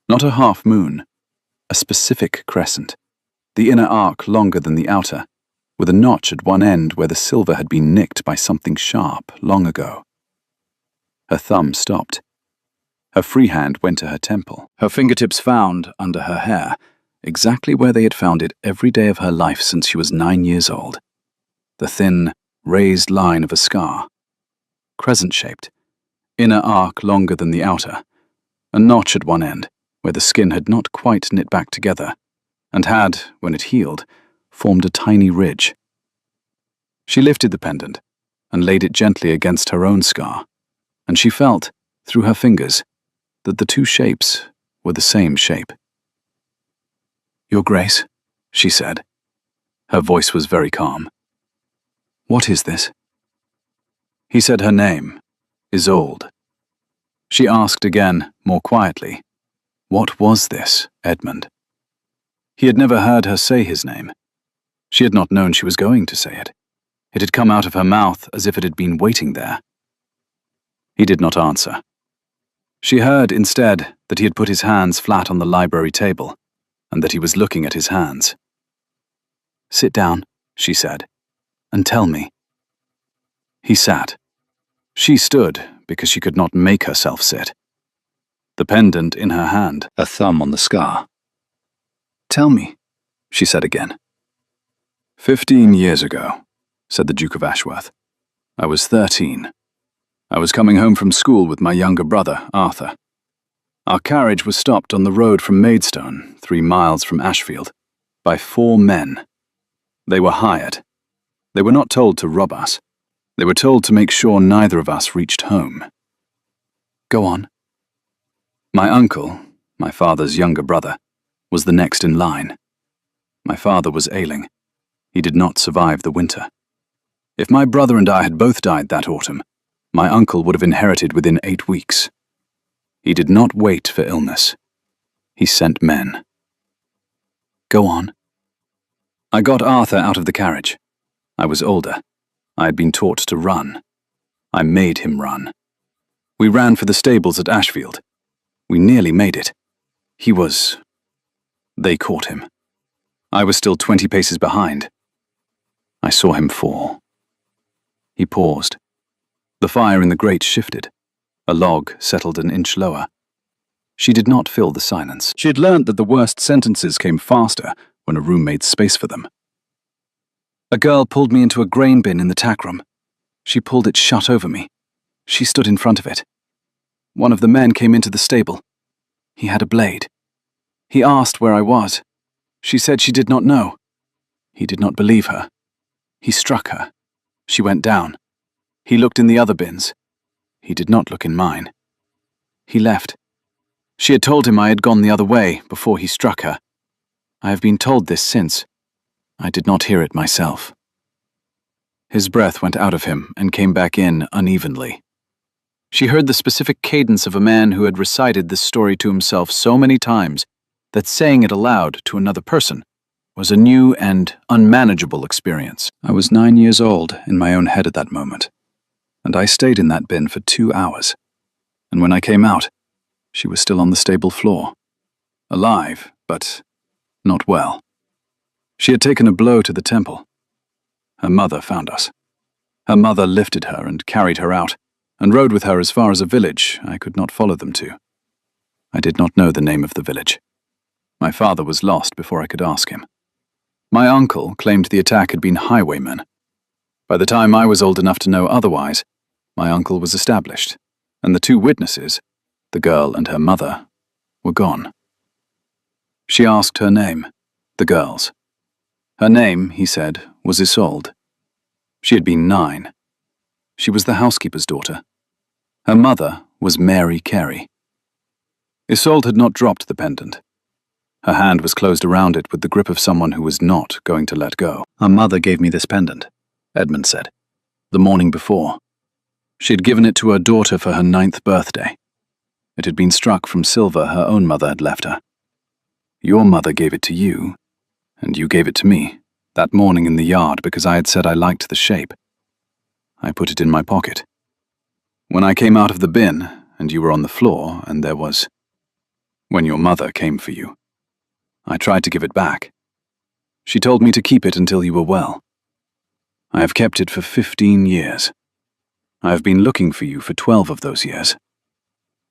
Not a half moon. A specific crescent. The inner arc longer than the outer, with a notch at one end where the silver had been nicked by something sharp long ago. Her thumb stopped. Her free hand went to her temple. Her fingertips found, under her hair, exactly where they had found it every day of her life since she was 9 years old. The thin, raised line of a scar. Crescent-shaped. Inner arc longer than the outer. A notch at one end, where the skin had not quite knit back together, and had, when it healed, formed a tiny ridge. She lifted the pendant, and laid it gently against her own scar, and she felt, through her fingers, that the two shapes were the same shape. "Your Grace," she said. Her voice was very calm. "What is this?" He said her name, Isolde. She asked again, more quietly, what was this, Edmund? He had never heard her say his name. She had not known she was going to say it. It had come out of her mouth as if it had been waiting there. He did not answer. She heard, instead, that he had put his hands flat on the library table, and that he was looking at his hands. "Sit down," she said, "and tell me." He sat. She stood because she could not make herself sit. The pendant in her hand, a thumb on the scar. "Tell me," she said again. 15 years ago, said the Duke of Ashworth. I was 13. I was coming home from school with my younger brother, Arthur. Our carriage was stopped on the road from Maidstone, 3 miles from Ashfield, by 4 men. They were hired. They were not told to rob us. They were told to make sure neither of us reached home. Go on. My uncle, my father's younger brother, was the next in line. My father was ailing. He did not survive the winter. If my brother and I had both died that autumn, my uncle would have inherited within 8 weeks. He did not wait for illness. He sent men. Go on. I got Arthur out of the carriage. I was older. I had been taught to run. I made him run. We ran for the stables at Ashfield. We nearly made it. They caught him. I was still 20 paces behind. I saw him fall. He paused. The fire in the grate shifted. A log settled an inch lower. She did not fill the silence. She had learned that the worst sentences came faster when a room made space for them. A girl pulled me into a grain bin in the tack room. She pulled it shut over me. She stood in front of it. One of the men came into the stable. He had a blade. He asked where I was. She said she did not know. He did not believe her. He struck her. She went down. He looked in the other bins. He did not look in mine. He left. She had told him I had gone the other way before he struck her. I have been told this since. I did not hear it myself. His breath went out of him and came back in unevenly. She heard the specific cadence of a man who had recited this story to himself so many times that saying it aloud to another person was a new and unmanageable experience. I was 9 years old in my own head at that moment, and I stayed in that bin for 2 hours. And when I came out, she was still on the stable floor, alive, but not well. She had taken a blow to the temple. Her mother found us. Her mother lifted her and carried her out, and rode with her as far as a village I could not follow them to. I did not know the name of the village. My father was lost before I could ask him. My uncle claimed the attack had been highwaymen. By the time I was old enough to know otherwise, my uncle was established, and the 2 witnesses, the girl and her mother, were gone. She asked her name, the girl's. Her name, he said, was Isolde. She had been 9. She was the housekeeper's daughter. Her mother was Mary Carey. Isolde had not dropped the pendant. Her hand was closed around it with the grip of someone who was not going to let go. Her mother gave me this pendant, Edmund said, the morning before. She had given it to her daughter for her 9th birthday. It had been struck from silver her own mother had left her. Your mother gave it to you, and you gave it to me, that morning in the yard because I had said I liked the shape. I put it in my pocket. When I came out of the bin, and you were on the floor, and there was... when your mother came for you, I tried to give it back. She told me to keep it until you were well. I have kept it for 15 years. I have been looking for you for 12 of those years.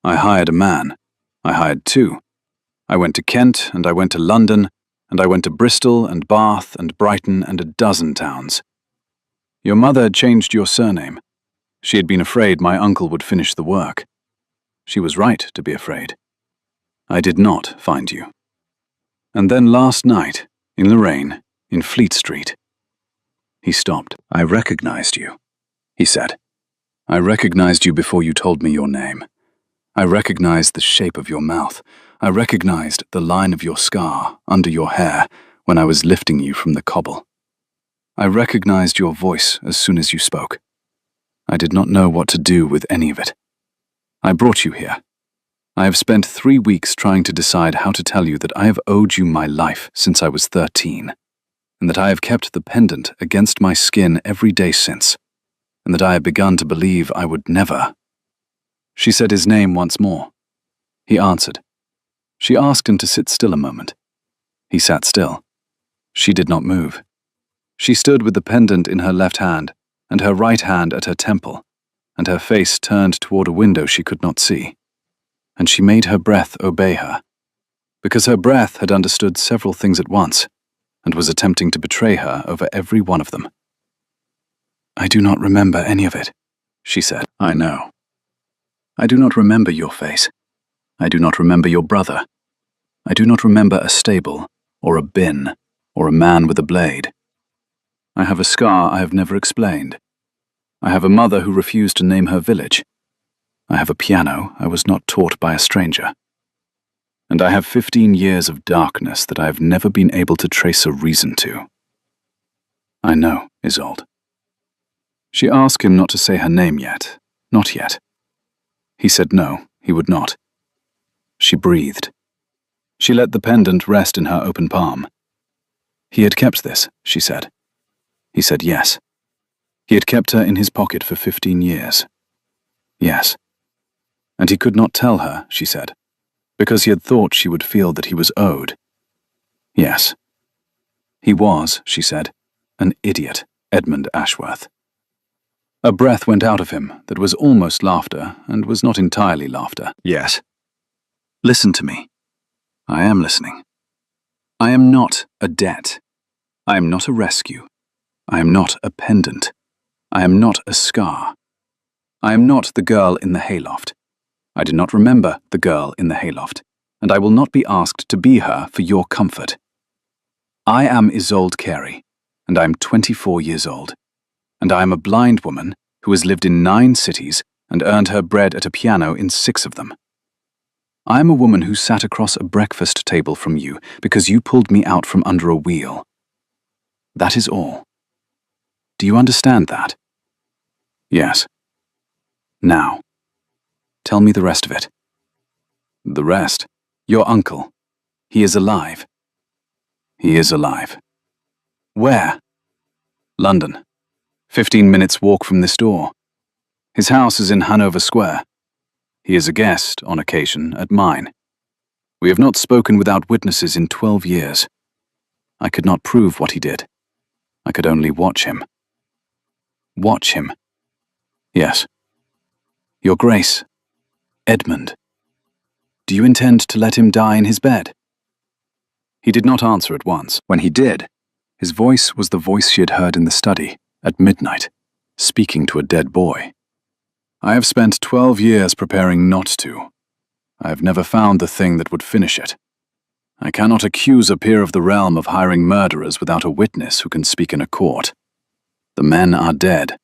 I hired a man. I hired 2. I went to Kent, and I went to London, and I went to Bristol and Bath and Brighton and a dozen towns. Your mother had changed your surname. She had been afraid my uncle would finish the work. She was right to be afraid. I did not find you. And then last night, in the rain, in Fleet Street. He stopped. I recognized you, he said. I recognized you before you told me your name. I recognized the shape of your mouth. I recognized the line of your scar under your hair when I was lifting you from the cobble. I recognized your voice as soon as you spoke. I did not know what to do with any of it. I brought you here. I have spent 3 weeks trying to decide how to tell you that I have owed you my life since I was 13, and that I have kept the pendant against my skin every day since, and that I have begun to believe I would never. She said his name once more. He answered. She asked him to sit still a moment. He sat still. She did not move. She stood with the pendant in her left hand, and her right hand at her temple, and her face turned toward a window she could not see. And she made her breath obey her, because her breath had understood several things at once, and was attempting to betray her over every one of them. I do not remember any of it, she said. I know. I do not remember your face. I do not remember your brother. I do not remember a stable, or a bin, or a man with a blade. I have a scar I have never explained. I have a mother who refused to name her village. I have a piano I was not taught by a stranger. And I have 15 years of darkness that I have never been able to trace a reason to. I know, Isolde. She asked him not to say her name yet, not yet. He said no, he would not. She breathed. She let the pendant rest in her open palm. He had kept this, she said. He said yes. He had kept her in his pocket for 15 years. Yes. And he could not tell her, she said, because he had thought she would feel that he was owed. Yes. He was, she said, an idiot, Edmund Ashworth. A breath went out of him that was almost laughter and was not entirely laughter. Yes. Listen to me. I am listening. I am not a debt. I am not a rescue. I am not a pendant. I am not a scar. I am not the girl in the hayloft. I do not remember the girl in the hayloft, and I will not be asked to be her for your comfort. I am Isolde Carey, and I am 24 years old, and I am a blind woman who has lived in 9 cities and earned her bread at a piano in 6 of them. I am a woman who sat across a breakfast table from you because you pulled me out from under a wheel. That is all. Do you understand that? Yes. Now, tell me the rest of it. The rest? Your uncle. He is alive. He is alive. Where? London. 15 minutes walk from this door. His house is in Hanover Square. He is a guest, on occasion, at mine. We have not spoken without witnesses in 12 years. I could not prove what he did. I could only watch him. Watch him. Yes. Your Grace, Edmund. Do you intend to let him die in his bed? He did not answer at once. When he did, his voice was the voice she had heard in the study, at midnight, speaking to a dead boy. I have spent 12 years preparing not to. I have never found the thing that would finish it. I cannot accuse a peer of the realm of hiring murderers without a witness who can speak in a court. The men are dead.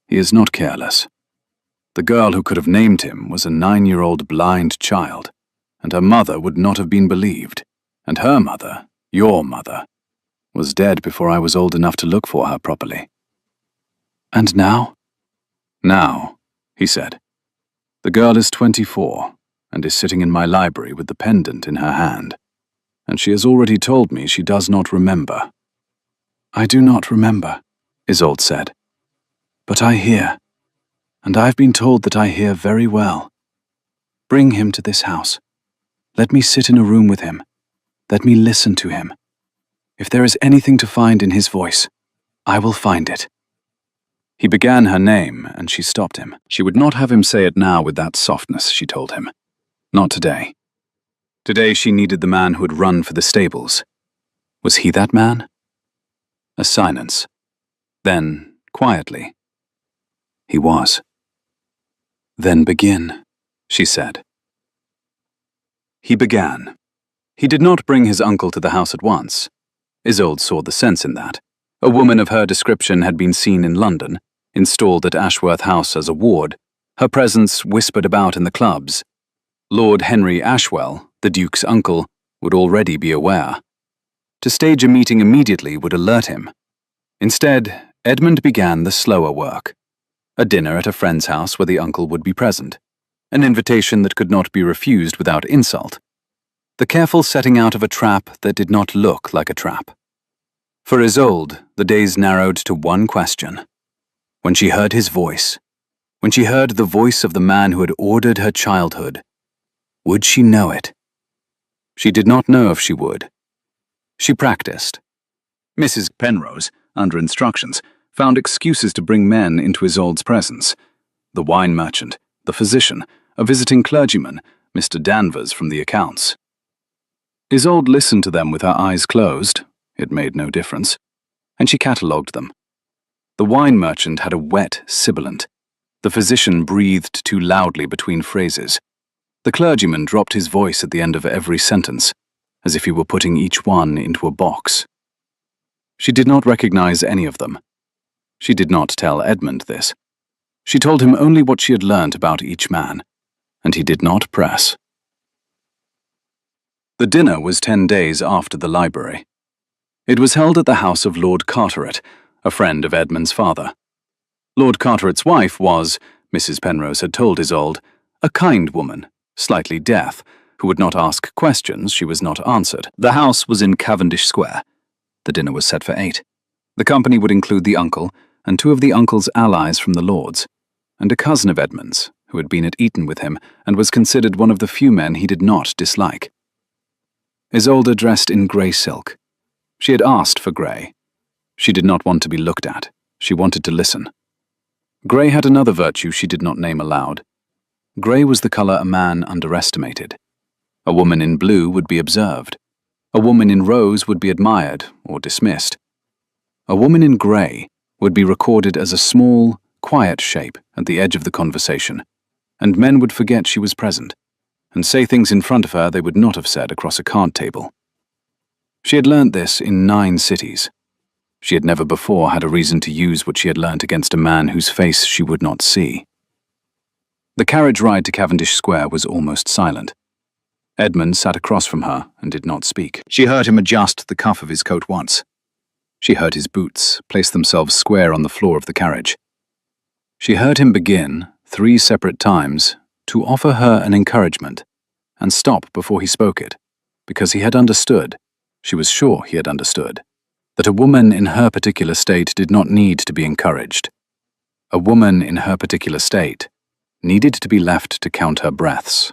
He is not careless. The girl who could have named him was a 9-year-old blind child, and her mother would not have been believed, and her mother, your mother, was dead before I was old enough to look for her properly. And now? Now, he said. The girl is 24, and is sitting in my library with the pendant in her hand, and she has already told me she does not remember. I do not remember, Isolde said, but I hear, and I've been told that I hear very well. Bring him to this house. Let me sit in a room with him. Let me listen to him. If there is anything to find in his voice, I will find it. He began her name, and she stopped him. She would not have him say it now with that softness, she told him. Not today. Today she needed the man who had run for the stables. Was he that man? A silence. Then, quietly, he was. Then begin, she said. He began. He did not bring his uncle to the house at once. Isolde saw the sense in that. A woman of her description had been seen in London, installed at Ashworth House as a ward, her presence whispered about in the clubs. Lord Henry Ashwell, the Duke's uncle, would already be aware. To stage a meeting immediately would alert him. Instead, Edmund began the slower work. A dinner at a friend's house where the uncle would be present. An invitation that could not be refused without insult. The careful setting out of a trap that did not look like a trap. For Isolde, the days narrowed to one question. When she heard his voice, when she heard the voice of the man who had ordered her childhood, would she know it? She did not know if she would. She practiced. Mrs. Penrose, under instructions, found excuses to bring men into Isolde's presence. The wine merchant, the physician, a visiting clergyman, Mr. Danvers from the accounts. Isolde listened to them with her eyes closed. It made no difference. And she catalogued them. The wine merchant had a wet sibilant. The physician breathed too loudly between phrases. The clergyman dropped his voice at the end of every sentence, as if he were putting each one into a box. She did not recognize any of them. She did not tell Edmund this. She told him only what she had learnt about each man, and he did not press. The dinner was 10 days after the library. It was held at the house of Lord Carteret, a friend of Edmund's father. Lord Carteret's wife was, Mrs. Penrose had told Isolde, a kind woman, slightly deaf, who would not ask questions she was not answered. The house was in Cavendish Square. The dinner was set for 8. The company would include the uncle and 2 of the uncle's allies from the Lords, and a cousin of Edmund's, who had been at Eton with him and was considered one of the few men he did not dislike. Isolde dressed in grey silk. She had asked for grey. She did not want to be looked at. She wanted to listen. Grey had another virtue she did not name aloud. Grey was the colour a man underestimated. A woman in blue would be observed. A woman in rose would be admired or dismissed. A woman in grey would be recorded as a small, quiet shape at the edge of the conversation, and men would forget she was present, and say things in front of her they would not have said across a card table. She had learnt this in 9 cities. She had never before had a reason to use what she had learnt against a man whose face she would not see. The carriage ride to Cavendish Square was almost silent. Edmund sat across from her and did not speak. She heard him adjust the cuff of his coat once. She heard his boots place themselves square on the floor of the carriage. She heard him begin, 3 separate times, to offer her an encouragement, and stop before he spoke it, because he had understood. She was sure he had understood that a woman in her particular state did not need to be encouraged. A woman in her particular state needed to be left to count her breaths.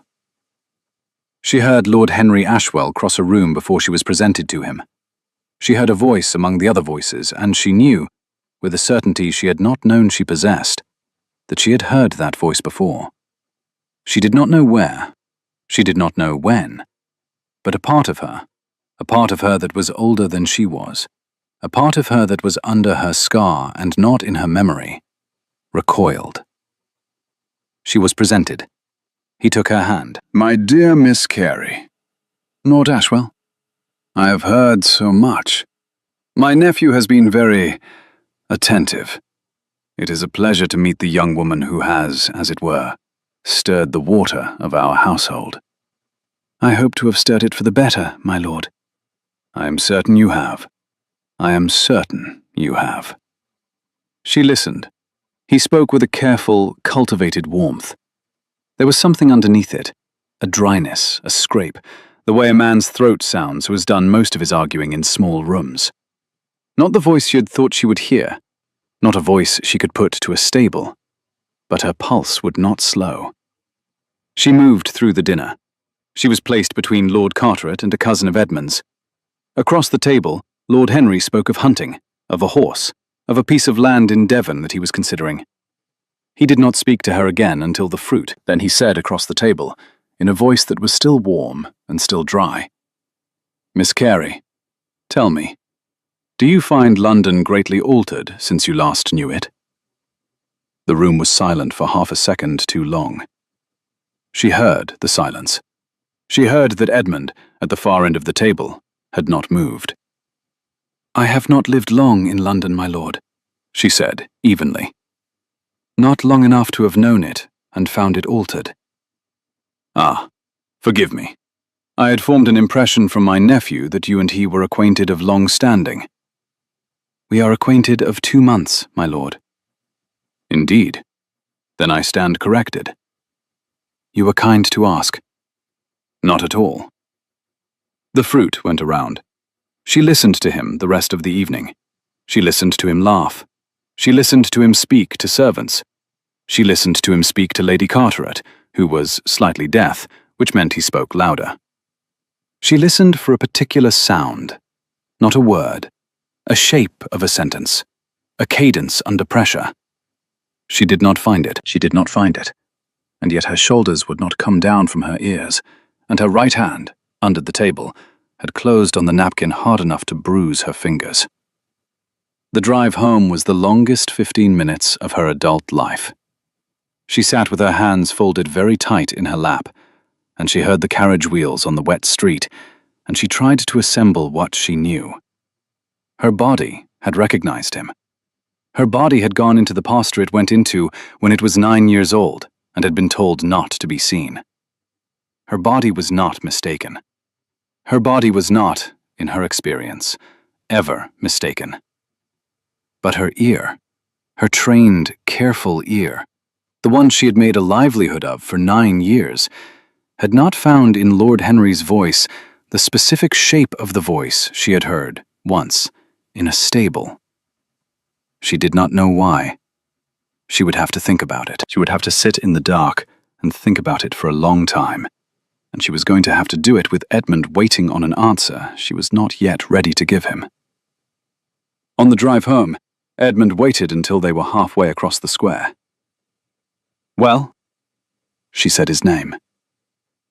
She heard Lord Henry Ashwell cross a room before she was presented to him. She heard a voice among the other voices, and she knew, with a certainty she had not known she possessed, that she had heard that voice before. She did not know where, she did not know when, but a part of her that was older than she was, a part of her that was under her scar and not in her memory, recoiled. She was presented. He took her hand. My dear Miss Carey. Lord Ashwell. I have heard so much. My nephew has been very attentive. It is a pleasure to meet the young woman who has, as it were, stirred the water of our household. I hope to have stirred it for the better, my lord. I am certain you have. I am certain you have. She listened. He spoke with a careful, cultivated warmth. There was something underneath it, a dryness, a scrape, the way a man's throat sounds who has done most of his arguing in small rooms. Not the voice she had thought she would hear, not a voice she could put to a stable, but her pulse would not slow. She moved through the dinner. She was placed between Lord Carteret and a cousin of Edmund's. Across the table, Lord Henry spoke of hunting, of a horse, of a piece of land in Devon that he was considering. He did not speak to her again until the fruit. Then he said across the table, in a voice that was still warm and still dry, Miss Carey, tell me, do you find London greatly altered since you last knew it? The room was silent for half a second too long. She heard the silence. She heard that Edmund, at the far end of the table, had not moved. I have not lived long in London, my lord, she said evenly. Not long enough to have known it and found it altered. Ah, forgive me. I had formed an impression from my nephew that you and he were acquainted of long standing. We are acquainted of 2 months, my lord. Indeed. Then I stand corrected. You were kind to ask. Not at all. The fruit went around. She listened to him the rest of the evening. She listened to him laugh. She listened to him speak to servants. She listened to him speak to Lady Carteret, who was slightly deaf, which meant he spoke louder. She listened for a particular sound, not a word, a shape of a sentence, a cadence under pressure. She did not find it. She did not find it. And yet her shoulders would not come down from her ears, and her right hand, under the table, had closed on the napkin hard enough to bruise her fingers. The drive home was the longest 15 minutes of her adult life. She sat with her hands folded very tight in her lap, and she heard the carriage wheels on the wet street, and she tried to assemble what she knew. Her body had recognized him. Her body had gone into the posture it went into when it was 9 years old and had been told not to be seen. Her body was not mistaken. Her body was not, in her experience, ever mistaken. But her ear, her trained, careful ear, the one she had made a livelihood of for 9 years, had not found in Lord Henry's voice the specific shape of the voice she had heard, once, in a stable. She did not know why. She would have to think about it. She would have to sit in the dark and think about it for a long time. And she was going to have to do it with Edmund waiting on an answer she was not yet ready to give him. On the drive home, Edmund waited until they were halfway across the square. Well? She said his name.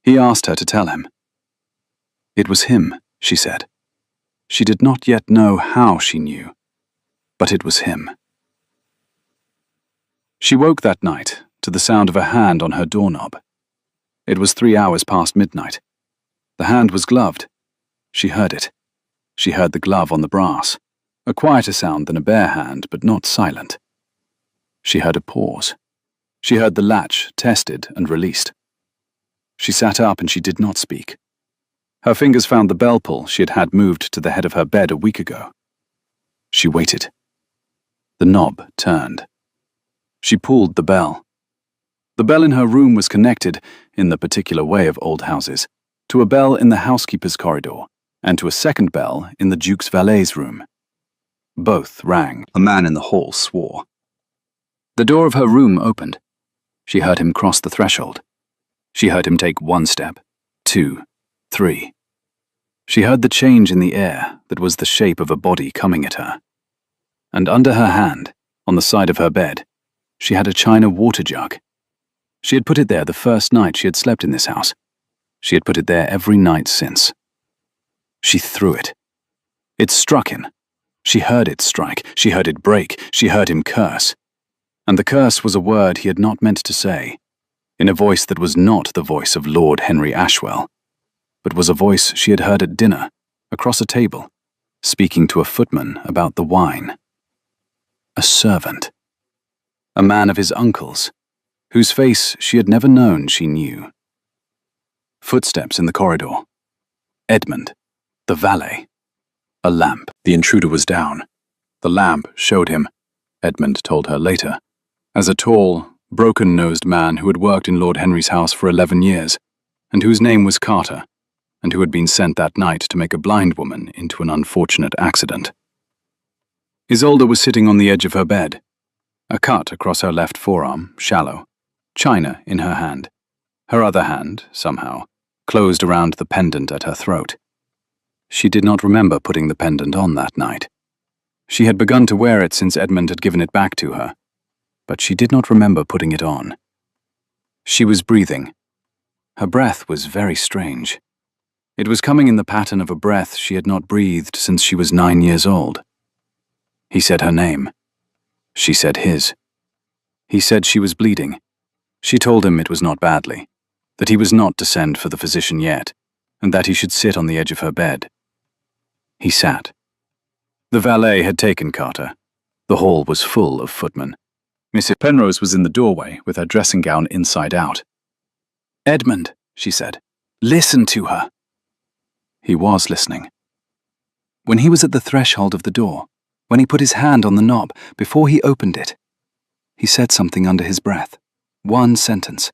He asked her to tell him. It was him, she said. She did not yet know how she knew, but it was him. She woke that night to the sound of a hand on her doorknob. It was 3 hours past midnight. The hand was gloved. She heard it. She heard the glove on the brass, a quieter sound than a bare hand, but not silent. She heard a pause. She heard the latch tested and released. She sat up and she did not speak. Her fingers found the bell pull she had had moved to the head of her bed a week ago. She waited. The knob turned. She pulled the bell. The bell in her room was connected, in the particular way of old houses, to a bell in the housekeeper's corridor, and to a second bell in the Duke's valet's room. Both rang. A man in the hall swore. The door of her room opened. She heard him cross the threshold. She heard him take 1 step, 2, 3. She heard the change in the air that was the shape of a body coming at her. And under her hand, on the side of her bed, she had a china water jug. She had put it there the first night she had slept in this house. She had put it there every night since. She threw it. It struck him. She heard it strike. She heard it break. She heard him curse. And the curse was a word he had not meant to say, in a voice that was not the voice of Lord Henry Ashwell, but was a voice she had heard at dinner, across a table, speaking to a footman about the wine. A servant. A man of his uncle's, whose face she had never known she knew. Footsteps in the corridor. Edmund, the valet. A lamp. The intruder was down. The lamp showed him, Edmund told her later, as a tall, broken-nosed man who had worked in Lord Henry's house for 11 years, and whose name was Carter, and who had been sent that night to make a blind woman into an unfortunate accident. Isolde was sitting on the edge of her bed, a cut across her left forearm, shallow, china in her hand. Her other hand, somehow, closed around the pendant at her throat. She did not remember putting the pendant on that night. She had begun to wear it since Edmund had given it back to her, but she did not remember putting it on. She was breathing. Her breath was very strange. It was coming in the pattern of a breath she had not breathed since she was 9 years old. He said her name. She said his. He said she was bleeding. She told him it was not badly, that he was not to send for the physician yet, and that he should sit on the edge of her bed. He sat. The valet had taken Carter. The hall was full of footmen. Mrs. Penrose was in the doorway with her dressing gown inside out. "Edmund," she said, "listen to her." He was listening. When he was at the threshold of the door, when he put his hand on the knob, before he opened it, he said something under his breath. 1 sentence.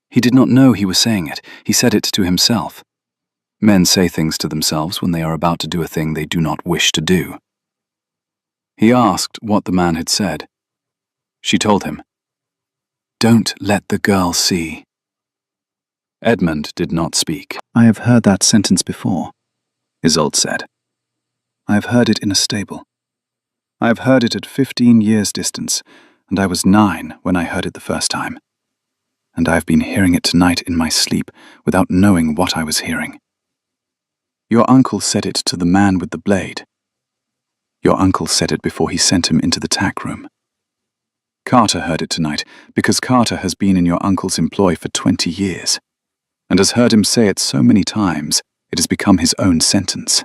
He did not know he was saying it. He said it to himself. Men say things to themselves when they are about to do a thing they do not wish to do. He asked what the man had said. She told him, "Don't let the girl see." Edmund did not speak. "I have heard that sentence before," Isolde said. "I have heard it in a stable. I have heard it at 15 years' distance, and I was 9 when I heard it the first time. And I have been hearing it tonight in my sleep without knowing what I was hearing. Your uncle said it to the man with the blade. Your uncle said it before he sent him into the tack room. Carter heard it tonight because Carter has been in your uncle's employ for 20 years, and has heard him say it so many times it has become his own sentence.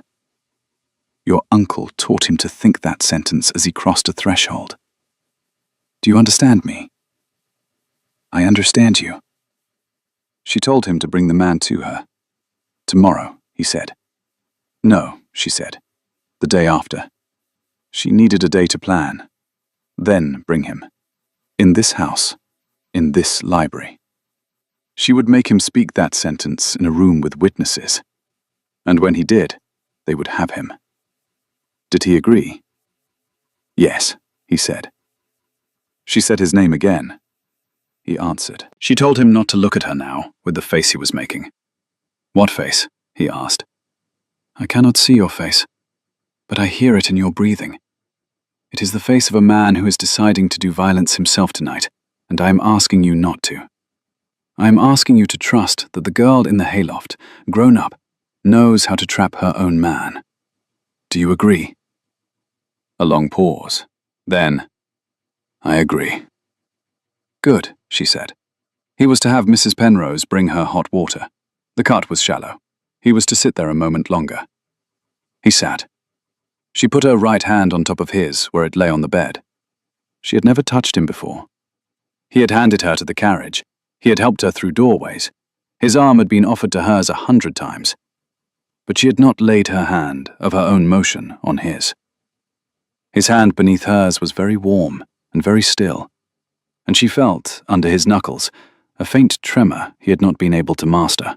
Your uncle taught him to think that sentence as he crossed a threshold. Do you understand me?" "I understand you." She told him to bring the man to her. "Tomorrow," he said. "No," she said. "The day after." She needed a day to plan. Then bring him. In this house. In this library. She would make him speak that sentence in a room with witnesses. And when he did, they would have him. Did he agree? "Yes," he said. She said his name again. He answered. She told him not to look at her now, with the face he was making. "What face?" he asked. "I cannot see your face, but I hear it in your breathing. It is the face of a man who is deciding to do violence himself tonight, and I am asking you not to. I am asking you to trust that the girl in the hayloft, grown up, knows how to trap her own man. Do you agree?" A long pause. Then, "I agree." "Good," she said. He was to have Mrs. Penrose bring her hot water. The cut was shallow. He was to sit there a moment longer. He sat. She put her right hand on top of his, where it lay on the bed. She had never touched him before. He had handed her to the carriage. He had helped her through doorways. His arm had been offered to hers 100 times. But she had not laid her hand, of her own motion, on his. His hand beneath hers was very warm and very still, and she felt, under his knuckles, a faint tremor he had not been able to master.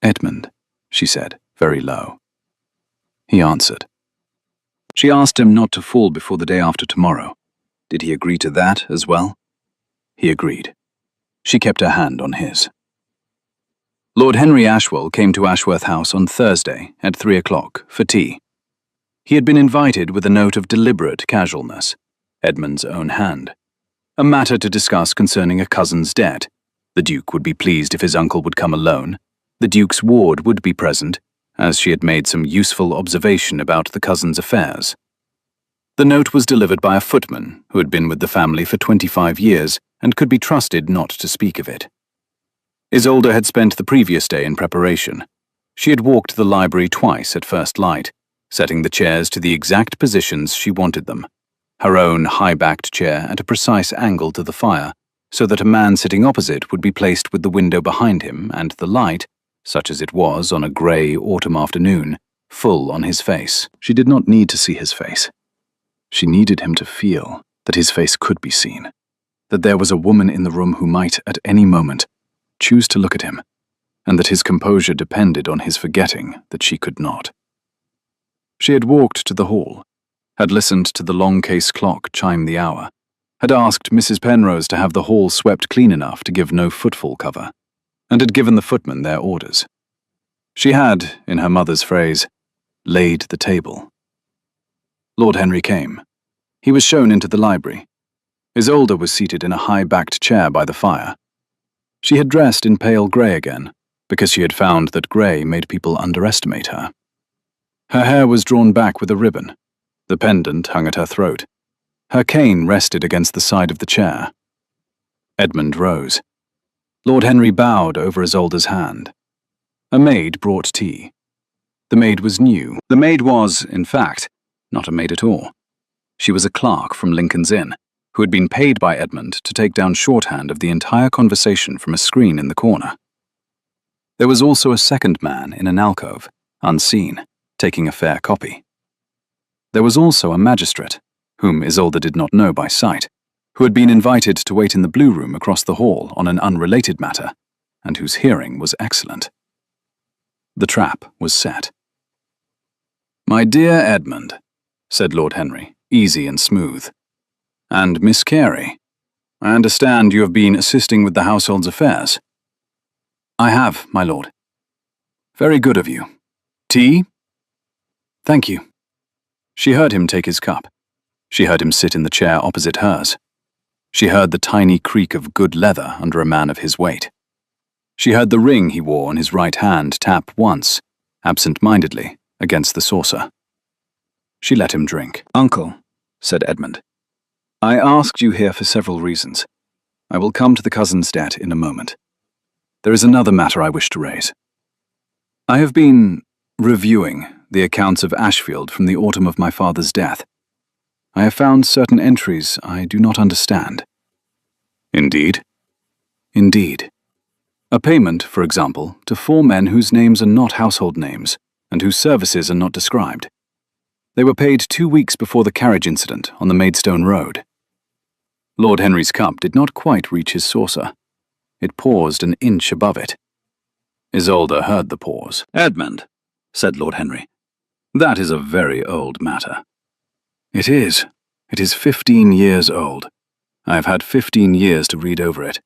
"Edmund," she said, very low. He answered. She asked him not to fall before the day after tomorrow. Did he agree to that as well? He agreed. She kept her hand on his. Lord Henry Ashwell came to Ashworth House on Thursday at 3 o'clock for tea. He had been invited with a note of deliberate casualness, Edmund's own hand. A matter to discuss concerning a cousin's debt. The Duke would be pleased if his uncle would come alone. The Duke's ward would be present, as she had made some useful observation about the cousin's affairs. The note was delivered by a footman who had been with the family for 25 years and could be trusted not to speak of it. Isolde had spent the previous day in preparation. She had walked the library twice at first light, setting the chairs to the exact positions she wanted them, her own high-backed chair at a precise angle to the fire, so that a man sitting opposite would be placed with the window behind him and the light, such as it was on a grey autumn afternoon, full on his face. She did not need to see his face. She needed him to feel that his face could be seen, that there was a woman in the room who might, at any moment, choose to look at him, and that his composure depended on his forgetting that she could not. She had walked to the hall, had listened to the long case clock chime the hour, had asked Mrs. Penrose to have the hall swept clean enough to give no footfall cover, and had given the footmen their orders. She had, in her mother's phrase, laid the table. Lord Henry came. He was shown into the library. Isolde was seated in a high-backed chair by the fire. She had dressed in pale grey again, because she had found that grey made people underestimate her. Her hair was drawn back with a ribbon. The pendant hung at her throat. Her cane rested against the side of the chair. Edmund rose. Lord Henry bowed over Isolde's hand. A maid brought tea. The maid was new. The maid was, in fact, not a maid at all. She was a clerk from Lincoln's Inn, who had been paid by Edmund to take down shorthand of the entire conversation from a screen in the corner. There was also a second man in an alcove, unseen, taking a fair copy. There was also a magistrate, whom Isolde did not know by sight, who had been invited to wait in the blue room across the hall on an unrelated matter, and whose hearing was excellent. The trap was set. "My dear Edmund," said Lord Henry, easy and smooth, "and Miss Carey, I understand you have been assisting with the household's affairs." "I have, my lord." "Very good of you. Tea?" "Thank you." She heard him take his cup. She heard him sit in the chair opposite hers. She heard the tiny creak of good leather under a man of his weight. She heard the ring he wore on his right hand tap once, absent-mindedly, against the saucer. She let him drink. "Uncle," said Edmund, "I asked you here for several reasons. I will come to the cousin's debt in a moment. There is another matter I wish to raise. I have been reviewing the accounts of Ashfield from the autumn of my father's death. I have found certain entries I do not understand." "Indeed?" "Indeed. A payment, for example, to 4 men whose names are not household names, and whose services are not described. They were paid 2 weeks before the carriage incident on the Maidstone Road." Lord Henry's cup did not quite reach his saucer. It paused an inch above it. Isolde heard the pause. "Edmund," said Lord Henry, "that is a very old matter." "It is. It is 15 years old. I have had 15 years to read over it.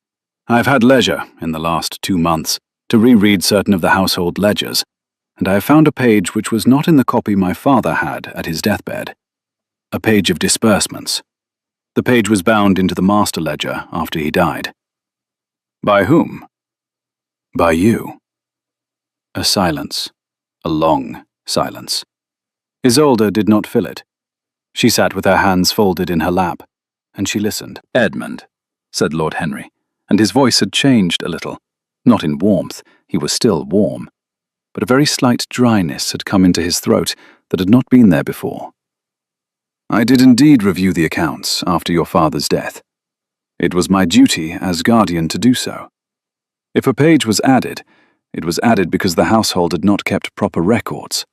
I have had leisure, in the last 2 months, to reread certain of the household ledgers, and I have found a page which was not in the copy my father had at his deathbed. A page of disbursements. The page was bound into the master ledger after he died." "By whom?" "By you." A silence. A long silence. Isolde did not fill it. She sat with her hands folded in her lap, and she listened. "Edmund," said Lord Henry, and his voice had changed a little. Not in warmth, he was still warm, but a very slight dryness had come into his throat that had not been there before. "I did indeed review the accounts after your father's death. It was my duty as guardian to do so. If a page was added, it was added because the household had not kept proper records,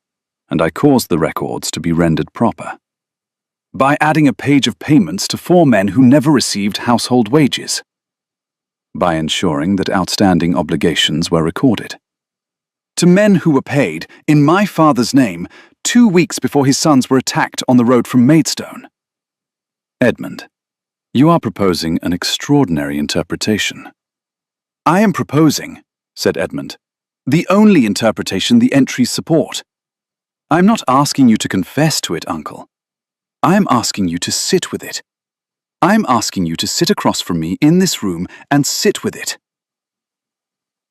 and I caused the records to be rendered proper." "By adding a page of payments to 4 men who never received household wages." "By ensuring that outstanding obligations were recorded." to men who were paid, in my father's name, 2 weeks before his sons were attacked on the road from Maidstone. Edmund, you are proposing an extraordinary interpretation. I am proposing, said Edmund, the only interpretation the entries support. I am not asking you to confess to it, uncle. I am asking you to sit with it. I am asking you to sit across from me in this room and sit with it.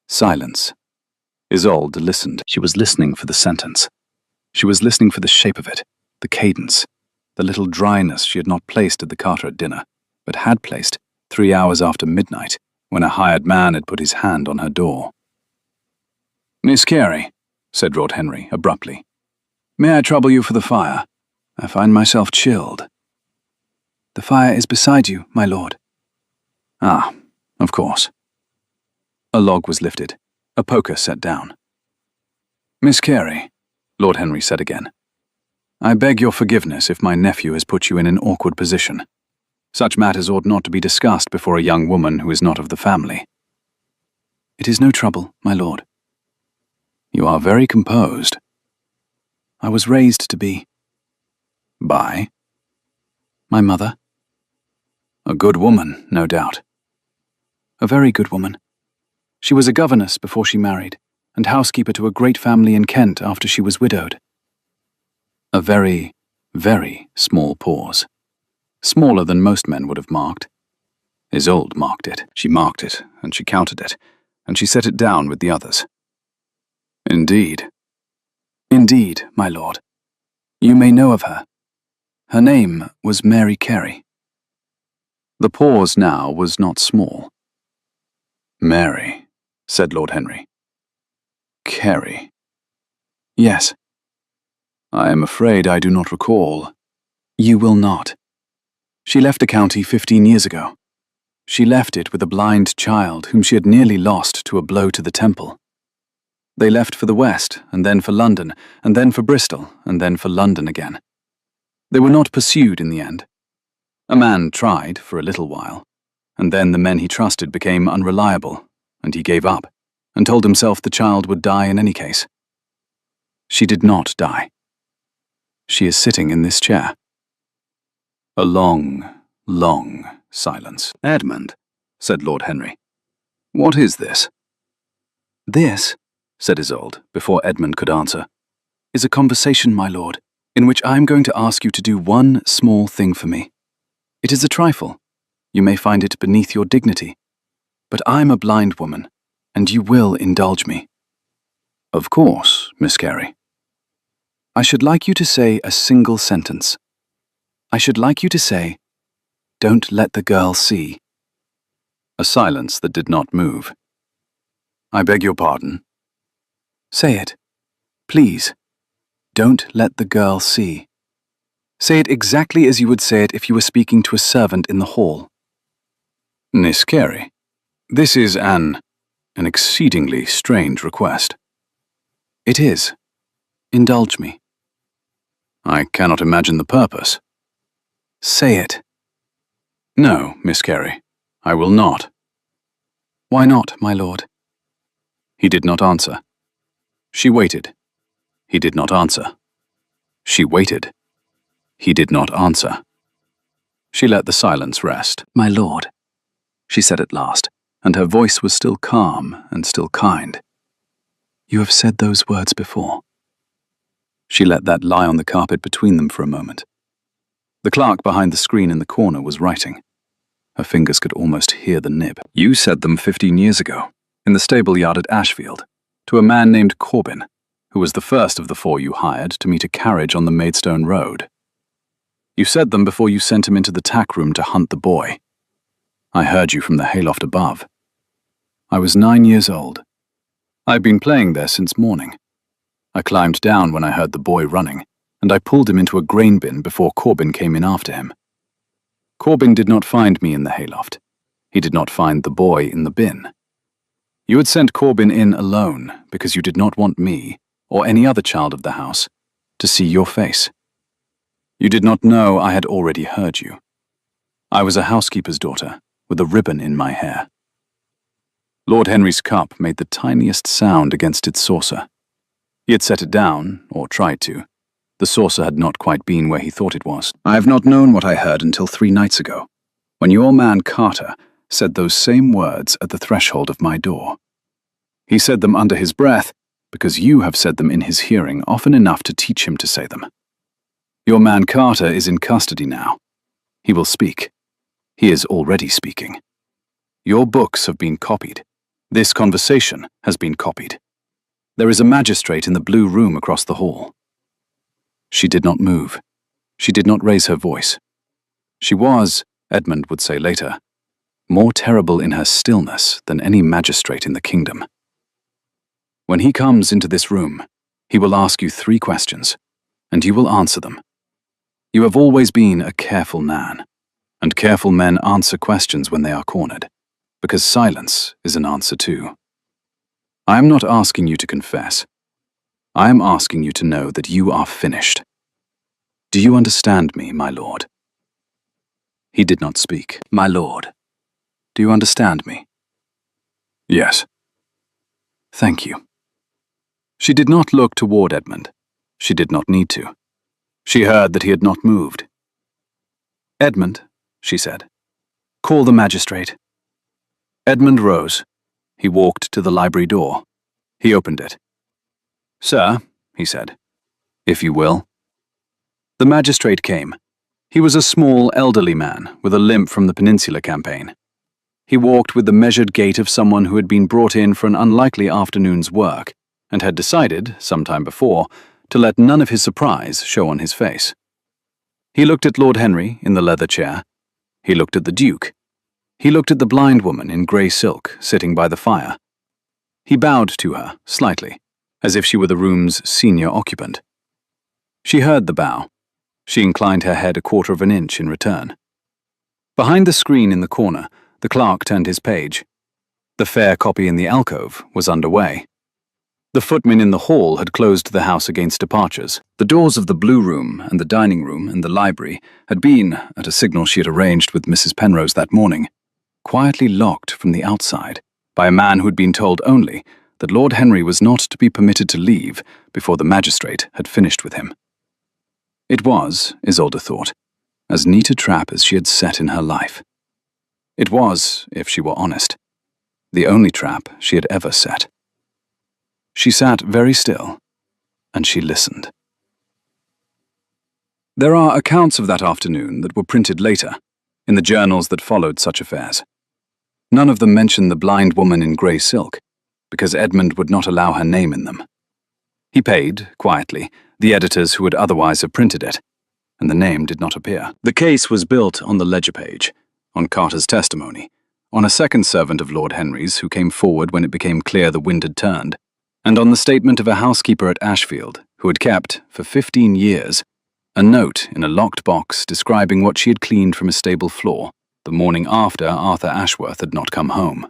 Silence. Isolde listened. She was listening for the sentence. She was listening for the shape of it, the cadence, the little dryness she had not placed at the Carteret dinner, but had placed 3 hours after midnight, when a hired man had put his hand on her door. "Miss Carey," said Lord Henry abruptly, "may I trouble you for the fire? I find myself chilled." "The fire is beside you, my lord." "Ah, of course." A log was lifted, a poker set down. "Miss Carey," Lord Henry said again, "I beg your forgiveness if my nephew has put you in an awkward position. Such matters ought not to be discussed before a young woman who is not of the family." "It is no trouble, my lord." "You are very composed." "I was raised to be." "By?" "My mother." "A good woman, no doubt." "A very good woman. She was a governess before she married, and housekeeper to a great family in Kent after she was widowed." A very, very small pause. Smaller than most men would have marked. Isolde marked it. She marked it, and she counted it, and she set it down with the others. "Indeed." "Indeed, my lord. You may know of her. Her name was Mary Carey." The pause now was not small. "Mary," said Lord Henry. "Carey." "Yes." "I am afraid I do not recall." "You will not. She left the county 15 years ago. She left it with a blind child whom she had nearly lost to a blow to the temple. They left for the West, and then for London, and then for Bristol, and then for London again. They were not pursued in the end. A man tried for a little while, and then the men he trusted became unreliable, and he gave up, and told himself the child would die in any case. She did not die. She is sitting in this chair." A long, long silence. "Edmund," said Lord Henry, "what is this?" "This," said Isolde, before Edmund could answer, "is a conversation, my lord, in which I am going to ask you to do one small thing for me. It is a trifle. You may find it beneath your dignity. But I'm a blind woman, and you will indulge me." "Of course, Miss Carey." "I should like you to say a single sentence. I should like you to say, 'Don't let the girl see.'" A silence that did not move. "I beg your pardon." "Say it. Please. 'Don't let the girl see.' Say it exactly as you would say it if you were speaking to a servant in the hall." "Miss Carey, this is an exceedingly strange request." "It is. Indulge me." "I cannot imagine the purpose." "Say it." "No, Miss Carey, I will not." "Why not, my lord?" He did not answer. She waited. He did not answer. She waited. He did not answer. She let the silence rest. "My lord," she said at last, and her voice was still calm and still kind. "You have said those words before." She let that lie on the carpet between them for a moment. The clerk behind the screen in the corner was writing. Her fingers could almost hear the nib. "You said them 15 years ago, in the stable yard at Ashfield, to a man named Corbin, who was the first of the 4 you hired to meet a carriage on the Maidstone road. You said them before you sent him into the tack room to hunt the boy. I heard you from the hayloft above. I was 9 years old. I've been playing there since morning. I climbed down when I heard the boy running, and I pulled him into a grain bin before Corbin came in after him. Corbin did not find me in the hayloft. He did not find the boy in the bin. You had sent Corbin in alone because you did not want me, or any other child of the house, to see your face. You did not know I had already heard you. I was a housekeeper's daughter, with a ribbon in my hair." Lord Henry's cup made the tiniest sound against its saucer. He had set it down, or tried to. The saucer had not quite been where he thought it was. I have not known what I heard until 3 nights ago, when your man Carter said those same words at the threshold of my door. He said them under his breath, because you have said them in his hearing often enough to teach him to say them. Your man Carter is in custody now. He will speak. He is already speaking. Your books have been copied. This conversation has been copied. There is a magistrate in the blue room across the hall. She did not move. She did not raise her voice. She was, Edmund would say later, more terrible in her stillness than any magistrate in the kingdom. When he comes into this room, he will ask you 3 questions, and you will answer them. You have always been a careful man, and careful men answer questions when they are cornered, because silence is an answer too. I am not asking you to confess. I am asking you to know that you are finished. Do you understand me, my lord? He did not speak. My lord, do you understand me? Yes. Thank you. She did not look toward Edmund. She did not need to. She heard that he had not moved. Edmund, she said, call the magistrate. Edmund rose. He walked to the library door. He opened it. Sir, he said, if you will. The magistrate came. He was a small, elderly man with a limp from the Peninsula campaign. He walked with the measured gait of someone who had been brought in for an unlikely afternoon's work and had decided, some time before, to let none of his surprise show on his face. He looked at Lord Henry in the leather chair. He looked at the Duke. He looked at the blind woman in grey silk sitting by the fire. He bowed to her, slightly, as if she were the room's senior occupant. She heard the bow. She inclined her head 1/4 of an inch in return. Behind the screen in the corner, the clerk turned his page. The fair copy in the alcove was underway. The footman in the hall had closed the house against departures. The doors of the blue room and the dining room and the library had been, at a signal she had arranged with Mrs. Penrose that morning, quietly locked from the outside by a man who had been told only that Lord Henry was not to be permitted to leave before the magistrate had finished with him. It was, Isolde thought, as neat a trap as she had set in her life. It was, if she were honest, the only trap she had ever set. She sat very still, and she listened. There are accounts of that afternoon that were printed later, in the journals that followed such affairs. None of them mention the blind woman in grey silk, because Edmund would not allow her name in them. He paid, quietly, the editors who would otherwise have printed it, and the name did not appear. The case was built on the ledger page, on Carter's testimony, on a second servant of Lord Henry's who came forward when it became clear the wind had turned, and on the statement of a housekeeper at Ashfield who had kept, for 15 years, a note in a locked box describing what she had cleaned from a stable floor the morning after Arthur Ashworth had not come home.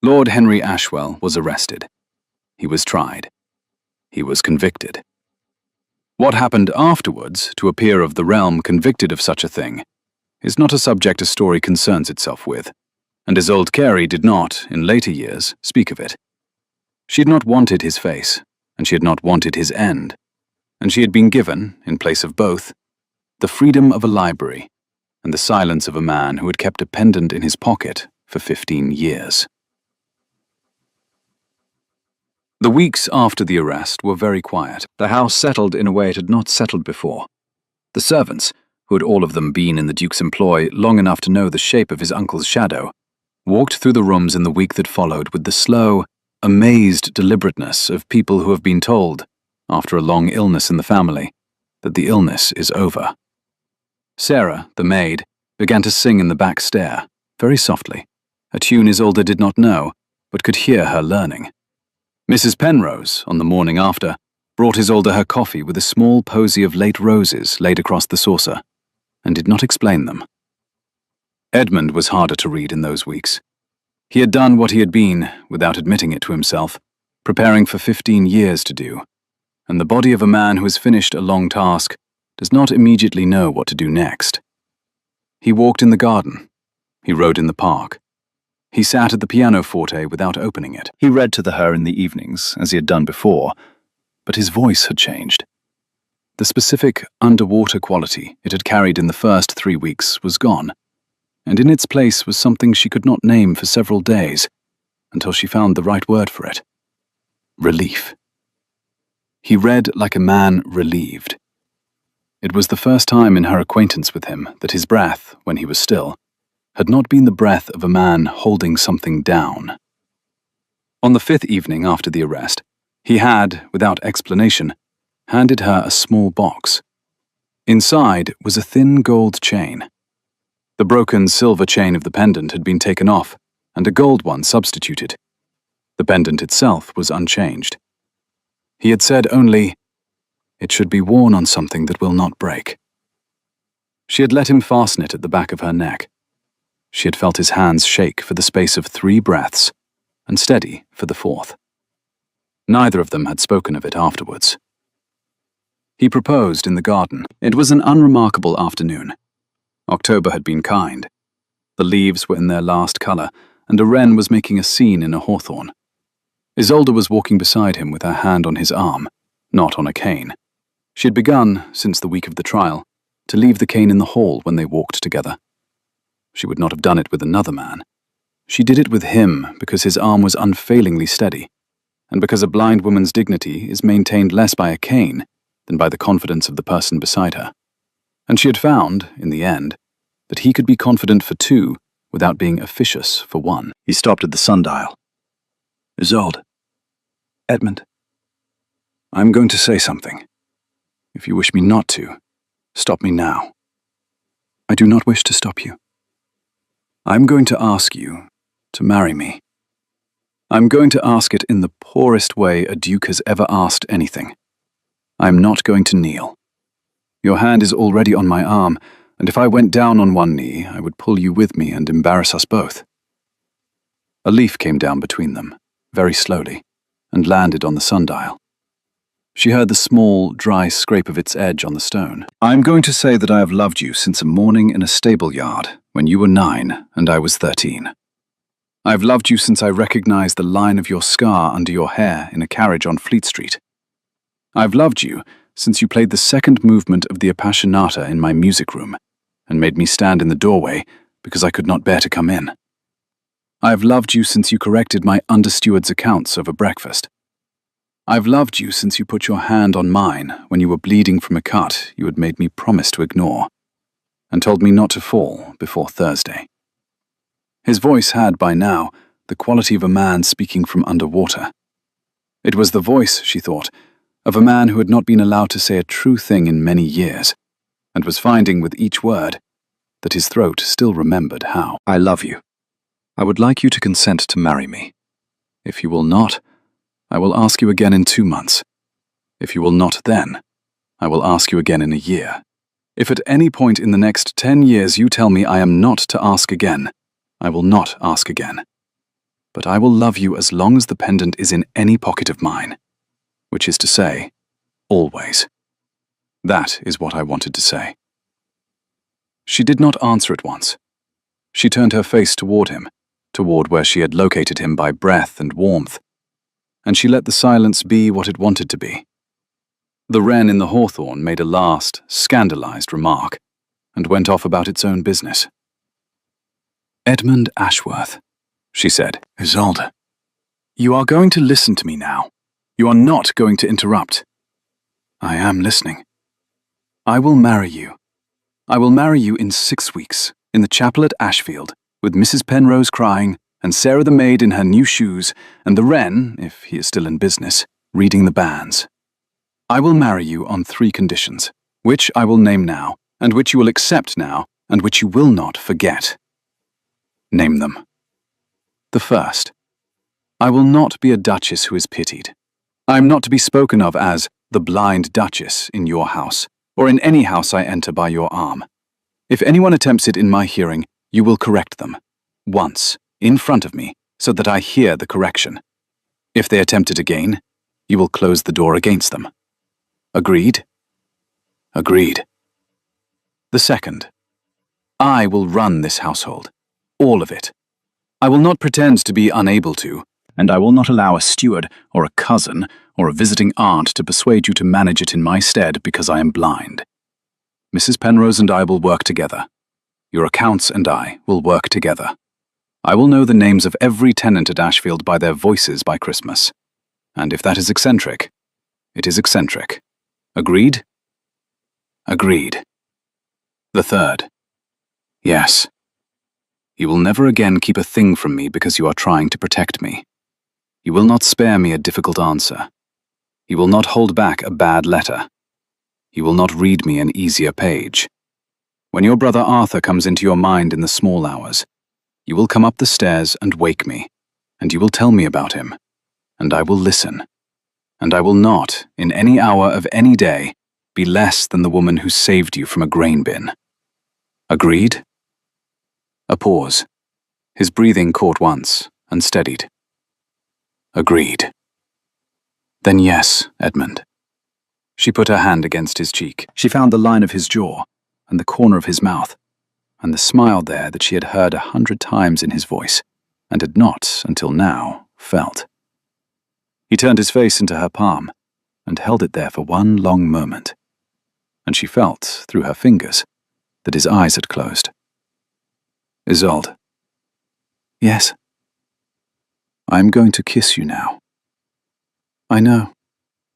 Lord Henry Ashwell was arrested. He was tried. He was convicted. What happened afterwards to a peer of the realm convicted of such a thing is not a subject a story concerns itself with, and Isolde Carey did not, in later years, speak of it. She had not wanted his face, and she had not wanted his end, and she had been given, in place of both, the freedom of a library and the silence of a man who had kept a pendant in his pocket for 15 years. The weeks after the arrest were very quiet. The house settled in a way it had not settled before. The servants, who had all of them been in the Duke's employ long enough to know the shape of his uncle's shadow, walked through the rooms in the week that followed with the slow, amazed deliberateness of people who have been told, after a long illness in the family, that the illness is over. Sarah, the maid, began to sing in the back stair, very softly, a tune Isolde did not know, but could hear her learning. Mrs. Penrose, on the morning after, brought Isolde her coffee with a small posy of late roses laid across the saucer, and did not explain them. Edmund was harder to read in those weeks. He had done what he had been, without admitting it to himself, preparing for 15 years to do, and the body of a man who has finished a long task does not immediately know what to do next. He walked in the garden. He rode in the park. He sat at the pianoforte without opening it. He read to her in the evenings, as he had done before, but his voice had changed. The specific underwater quality it had carried in the first 3 weeks was gone, and in its place was something she could not name for several days, until she found the right word for it. Relief. He read like a man relieved. It was the first time in her acquaintance with him that his breath, when he was still, had not been the breath of a man holding something down. On the 5th evening after the arrest, he had, without explanation, handed her a small box. Inside was a thin gold chain. The broken silver chain of the pendant had been taken off, and a gold one substituted. The pendant itself was unchanged. He had said only, "It should be worn on something that will not break." She had let him fasten it at the back of her neck. She had felt his hands shake for the space of 3 breaths, and steady for the 4th. Neither of them had spoken of it afterwards. He proposed in the garden. It was an unremarkable afternoon. October had been kind. The leaves were in their last colour, and a wren was making a scene in a hawthorn. Isolde was walking beside him with her hand on his arm, not on a cane. She had begun, since the week of the trial, to leave the cane in the hall when they walked together. She would not have done it with another man. She did it with him because his arm was unfailingly steady, and because a blind woman's dignity is maintained less by a cane than by the confidence of the person beside her. And she had found, in the end, that he could be confident for 2 without being officious for 1. He stopped at the sundial. "Isolde." "Edmund." "I'm going to say something. If you wish me not to, stop me now." "I do not wish to stop you." "I'm going to ask you to marry me. I'm going to ask it in the poorest way a duke has ever asked anything. I'm not going to kneel. Your hand is already on my arm, and if I went down on one knee, I would pull you with me and embarrass us both." A leaf came down between them, very slowly, and landed on the sundial. She heard the small, dry scrape of its edge on the stone. "I'm going to say that I have loved you since a morning in a stable yard, when you were 9 and I was 13. I've loved you since I recognized the line of your scar under your hair in a carriage on Fleet Street. I've loved you since you played the second movement of the Appassionata in my music room, and made me stand in the doorway because I could not bear to come in. I've loved you since you corrected my understeward's accounts over breakfast. I've loved you since you put your hand on mine when you were bleeding from a cut you had made me promise to ignore, and told me not to fall before Thursday." His voice had, by now, the quality of a man speaking from underwater. It was the voice, she thought, of a man who had not been allowed to say a true thing in many years, and was finding with each word that his throat still remembered how. "I love you. I would like you to consent to marry me. If you will not, I will ask you again in 2 months. If you will not then, I will ask you again in a year. If at any point in the next 10 years you tell me I am not to ask again, I will not ask again. But I will love you as long as the pendant is in any pocket of mine, which is to say, always." That is what I wanted to say. She did not answer at once. She turned her face toward him, toward where she had located him by breath and warmth, and she let the silence be what it wanted to be. The wren in the hawthorn made a last, scandalized remark, and went off about its own business. "Edmund Ashworth," she said. "Isolde, you are going to listen to me now. You are not going to interrupt." "I am listening." "I will marry you. I will marry you in 6 weeks, in the chapel at Ashfield, with Mrs. Penrose crying, and Sarah the maid in her new shoes, and the wren, if he is still in business, reading the banns. I will marry you on 3 conditions, which I will name now, and which you will accept now, and which you will not forget." "Name them." "The first, I will not be a duchess who is pitied. I am not to be spoken of as the blind duchess in your house, or in any house I enter by your arm. If anyone attempts it in my hearing, you will correct them, once, in front of me, so that I hear the correction. If they attempt it again, you will close the door against them. Agreed?" "Agreed." "The second, I will run this household, all of it. I will not pretend to be unable to, and I will not allow a steward or a cousin or a visiting aunt to persuade you to manage it in my stead because I am blind. Mrs. Penrose and I will work together. Your accounts and I will work together. I will know the names of every tenant at Ashfield by their voices by Christmas. And if that is eccentric, it is eccentric. Agreed? Agreed. The third. Yes. You will never again keep a thing from me because you are trying to protect me. You will not spare me a difficult answer. You will not hold back a bad letter. You will not read me an easier page. When your brother Arthur comes into your mind in the small hours, you will come up the stairs and wake me, and you will tell me about him, and I will listen. And I will not, in any hour of any day, be less than the woman who saved you from a grain bin. Agreed? A pause. His breathing caught once and steadied. Agreed. Then yes, Edmund. She put her hand against his cheek. She found the line of his jaw and the corner of his mouth, and the smile there that she had heard 100 times in his voice, and had not, until now, felt. He turned his face into her palm, and held it there for one long moment, and she felt, through her fingers, that his eyes had closed. Isolde. Yes. I am going to kiss you now. I know.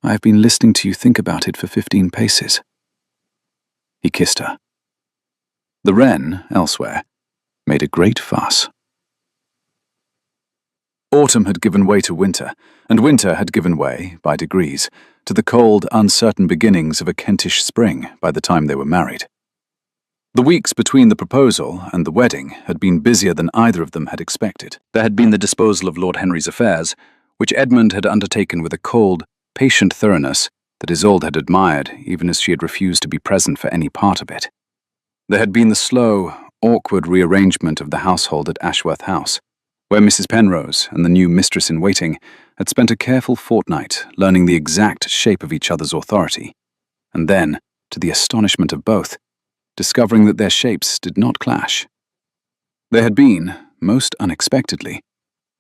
I have been listening to you think about it for 15 paces. He kissed her. The wren, elsewhere, made a great fuss. Autumn had given way to winter, and winter had given way, by degrees, to the cold, uncertain beginnings of a Kentish spring by the time they were married. The weeks between the proposal and the wedding had been busier than either of them had expected. There had been the disposal of Lord Henry's affairs, which Edmund had undertaken with a cold, patient thoroughness that Isolde had admired, even as she had refused to be present for any part of it. There had been the slow, awkward rearrangement of the household at Ashworth House, where Mrs. Penrose and the new mistress-in-waiting had spent a careful fortnight learning the exact shape of each other's authority, and then, to the astonishment of both, discovering that their shapes did not clash. There had been, most unexpectedly,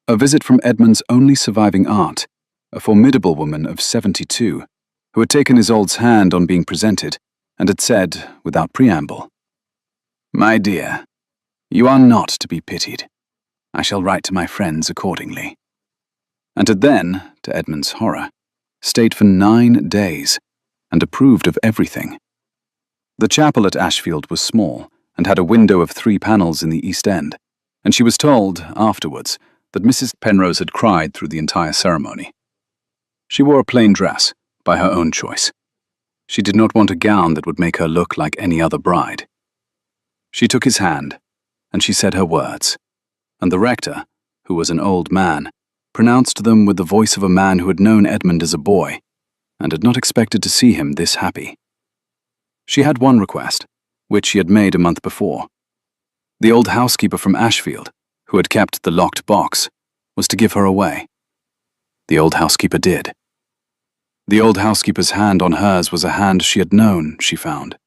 a visit from Edmund's only surviving aunt, a formidable woman of 72, who had taken Isolde's hand on being presented, and had said, without preamble, "My dear, you are not to be pitied. I shall write to my friends accordingly." And had then, to Edmund's horror, stayed for 9 days, and approved of everything. The chapel at Ashfield was small, and had a window of 3 panels in the east end, and she was told, afterwards, that Mrs. Penrose had cried through the entire ceremony. She wore a plain dress, by her own choice. She did not want a gown that would make her look like any other bride. She took his hand, and she said her words, and the rector, who was an old man, pronounced them with the voice of a man who had known Edmund as a boy, and had not expected to see him this happy. She had one request, which she had made a month before. The old housekeeper from Ashfield, who had kept the locked box, was to give her away. The old housekeeper did. The old housekeeper's hand on hers was a hand she had known, she found,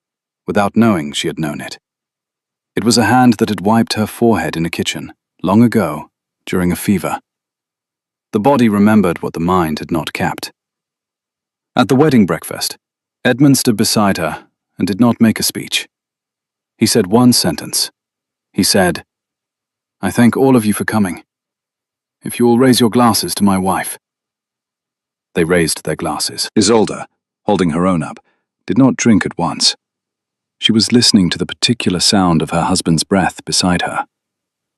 without knowing she had known it. It was a hand that had wiped her forehead in a kitchen, long ago, during a fever. The body remembered what the mind had not kept. At the wedding breakfast, Edmund stood beside her and did not make a speech. He said one sentence. He said, "I thank all of you for coming. If you will raise your glasses to my wife." They raised their glasses. Isolde, holding her own up, did not drink at once. She was listening to the particular sound of her husband's breath beside her,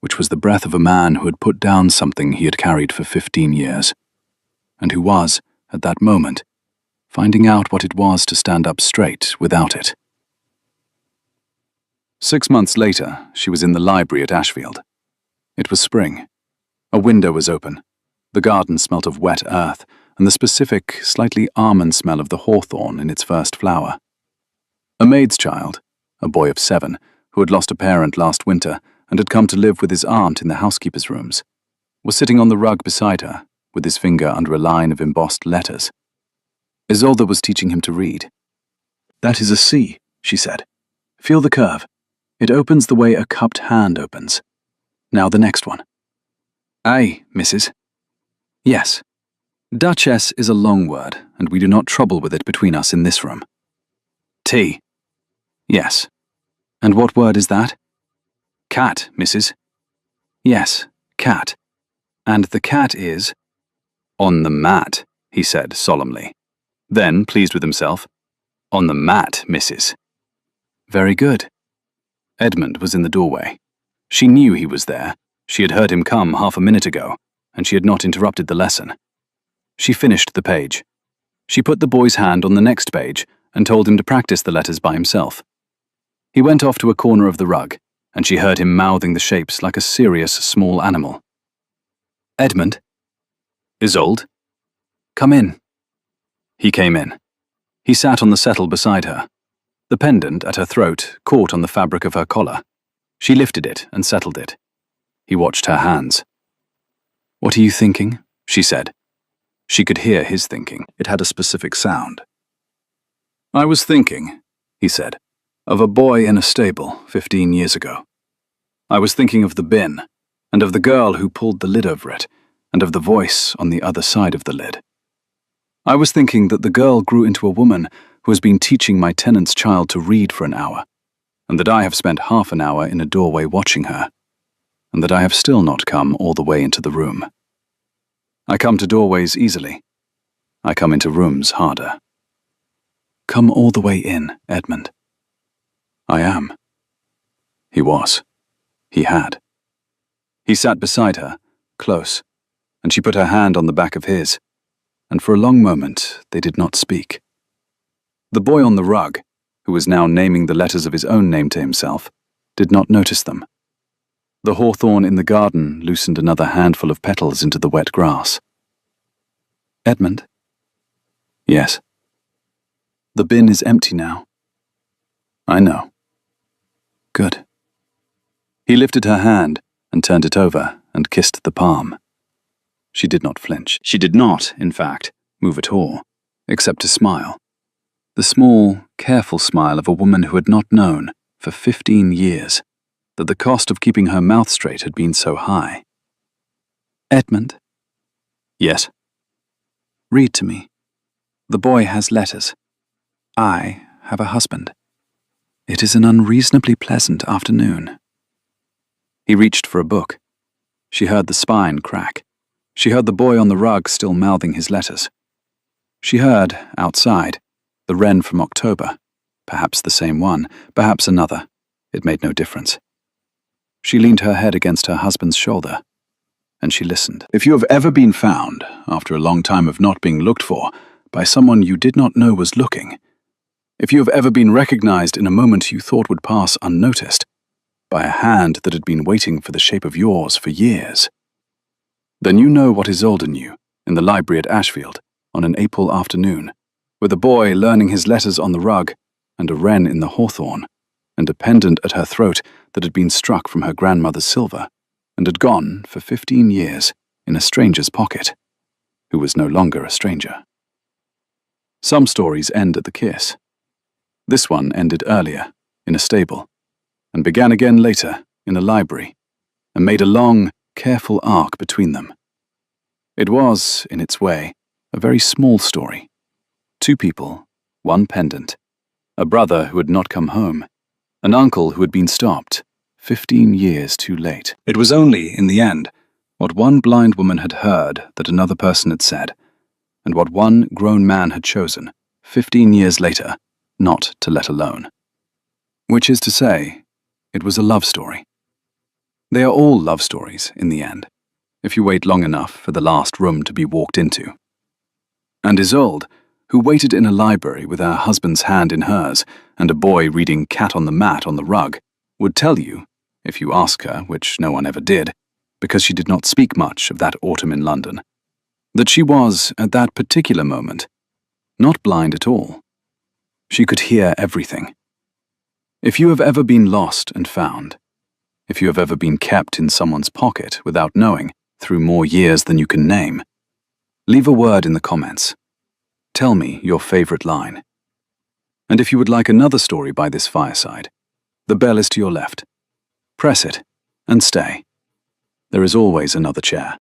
which was the breath of a man who had put down something he had carried for 15 years, and who was, at that moment, finding out what it was to stand up straight without it. 6 months later, she was in the library at Ashfield. It was spring. A window was open. The garden smelt of wet earth, and the specific, slightly almond smell of the hawthorn in its first flower. A maid's child, a boy of 7, who had lost a parent last winter and had come to live with his aunt in the housekeeper's rooms, was sitting on the rug beside her, with his finger under a line of embossed letters. Isolde was teaching him to read. "That is a C," she said. "Feel the curve. It opens the way a cupped hand opens. Now the next one." "Aye, missus." Yes. Duchess is a long word, and we do not trouble with it between us in this room. Tea. Yes. And what word is that? Cat, Mrs. Yes, cat. And the cat is… On the mat, he said solemnly. Then, pleased with himself, on the mat, Mrs. Very good. Edmund was in the doorway. She knew he was there. She had heard him come half a minute ago, and she had not interrupted the lesson. She finished the page. She put the boy's hand on the next page and told him to practice the letters by himself. He went off to a corner of the rug, and she heard him mouthing the shapes like a serious small animal. Edmund? Isolde? Come in. He came in. He sat on the settle beside her. The pendant at her throat caught on the fabric of her collar. She lifted it and settled it. He watched her hands. What are you thinking? She said. She could hear his thinking. It had a specific sound. I was thinking, he said, of a boy in a stable 15 years ago. I was thinking of the bin, and of the girl who pulled the lid over it, and of the voice on the other side of the lid. I was thinking that the girl grew into a woman who has been teaching my tenant's child to read for an hour, and that I have spent half an hour in a doorway watching her, and that I have still not come all the way into the room. I come to doorways easily. I come into rooms harder. Come all the way in, Edmund. I am. He was. He had. He sat beside her, close, and she put her hand on the back of his, and for a long moment they did not speak. The boy on the rug, who was now naming the letters of his own name to himself, did not notice them. The hawthorn in the garden loosened another handful of petals into the wet grass. Edmund? Yes. The bin is empty now. I know. Good. He lifted her hand and turned it over and kissed the palm. She did not flinch. She did not, in fact, move at all, except to smile. The small, careful smile of a woman who had not known, for 15 years, that the cost of keeping her mouth straight had been so high. Edmund? Yes. Read to me. The boy has letters. I have a husband. It is an unreasonably pleasant afternoon. He reached for a book. She heard the spine crack. She heard the boy on the rug still mouthing his letters. She heard, outside, the wren from October, perhaps the same one, perhaps another. It made no difference. She leaned her head against her husband's shoulder, and she listened. If you have ever been found, after a long time of not being looked for, by someone you did not know was looking, if you have ever been recognized in a moment you thought would pass unnoticed, by a hand that had been waiting for the shape of yours for years, then you know what Isolde knew in the library at Ashfield on an April afternoon, with a boy learning his letters on the rug, and a wren in the hawthorn, and a pendant at her throat that had been struck from her grandmother's silver, and had gone, for 15 years, in a stranger's pocket, who was no longer a stranger. Some stories end at the kiss. This one ended earlier, in a stable, and began again later, in a library, and made a long, careful arc between them. It was, in its way, a very small story. 2 people, 1 pendant, a brother who had not come home, an uncle who had been stopped, 15 years too late. It was only, in the end, what one blind woman had heard that another person had said, and what one grown man had chosen, 15 years later, not to let alone. Which is to say, it was a love story. They are all love stories, in the end, if you wait long enough for the last room to be walked into. And Isolde, who waited in a library with her husband's hand in hers and a boy reading Cat on the Mat on the rug, would tell you, if you ask her, which no one ever did, because she did not speak much of that autumn in London, that she was, at that particular moment, not blind at all. She could hear everything. If you have ever been lost and found, if you have ever been kept in someone's pocket without knowing, through more years than you can name, leave a word in the comments. Tell me your favorite line. And if you would like another story by this fireside, the bell is to your left. Press it, and stay. There is always another chair.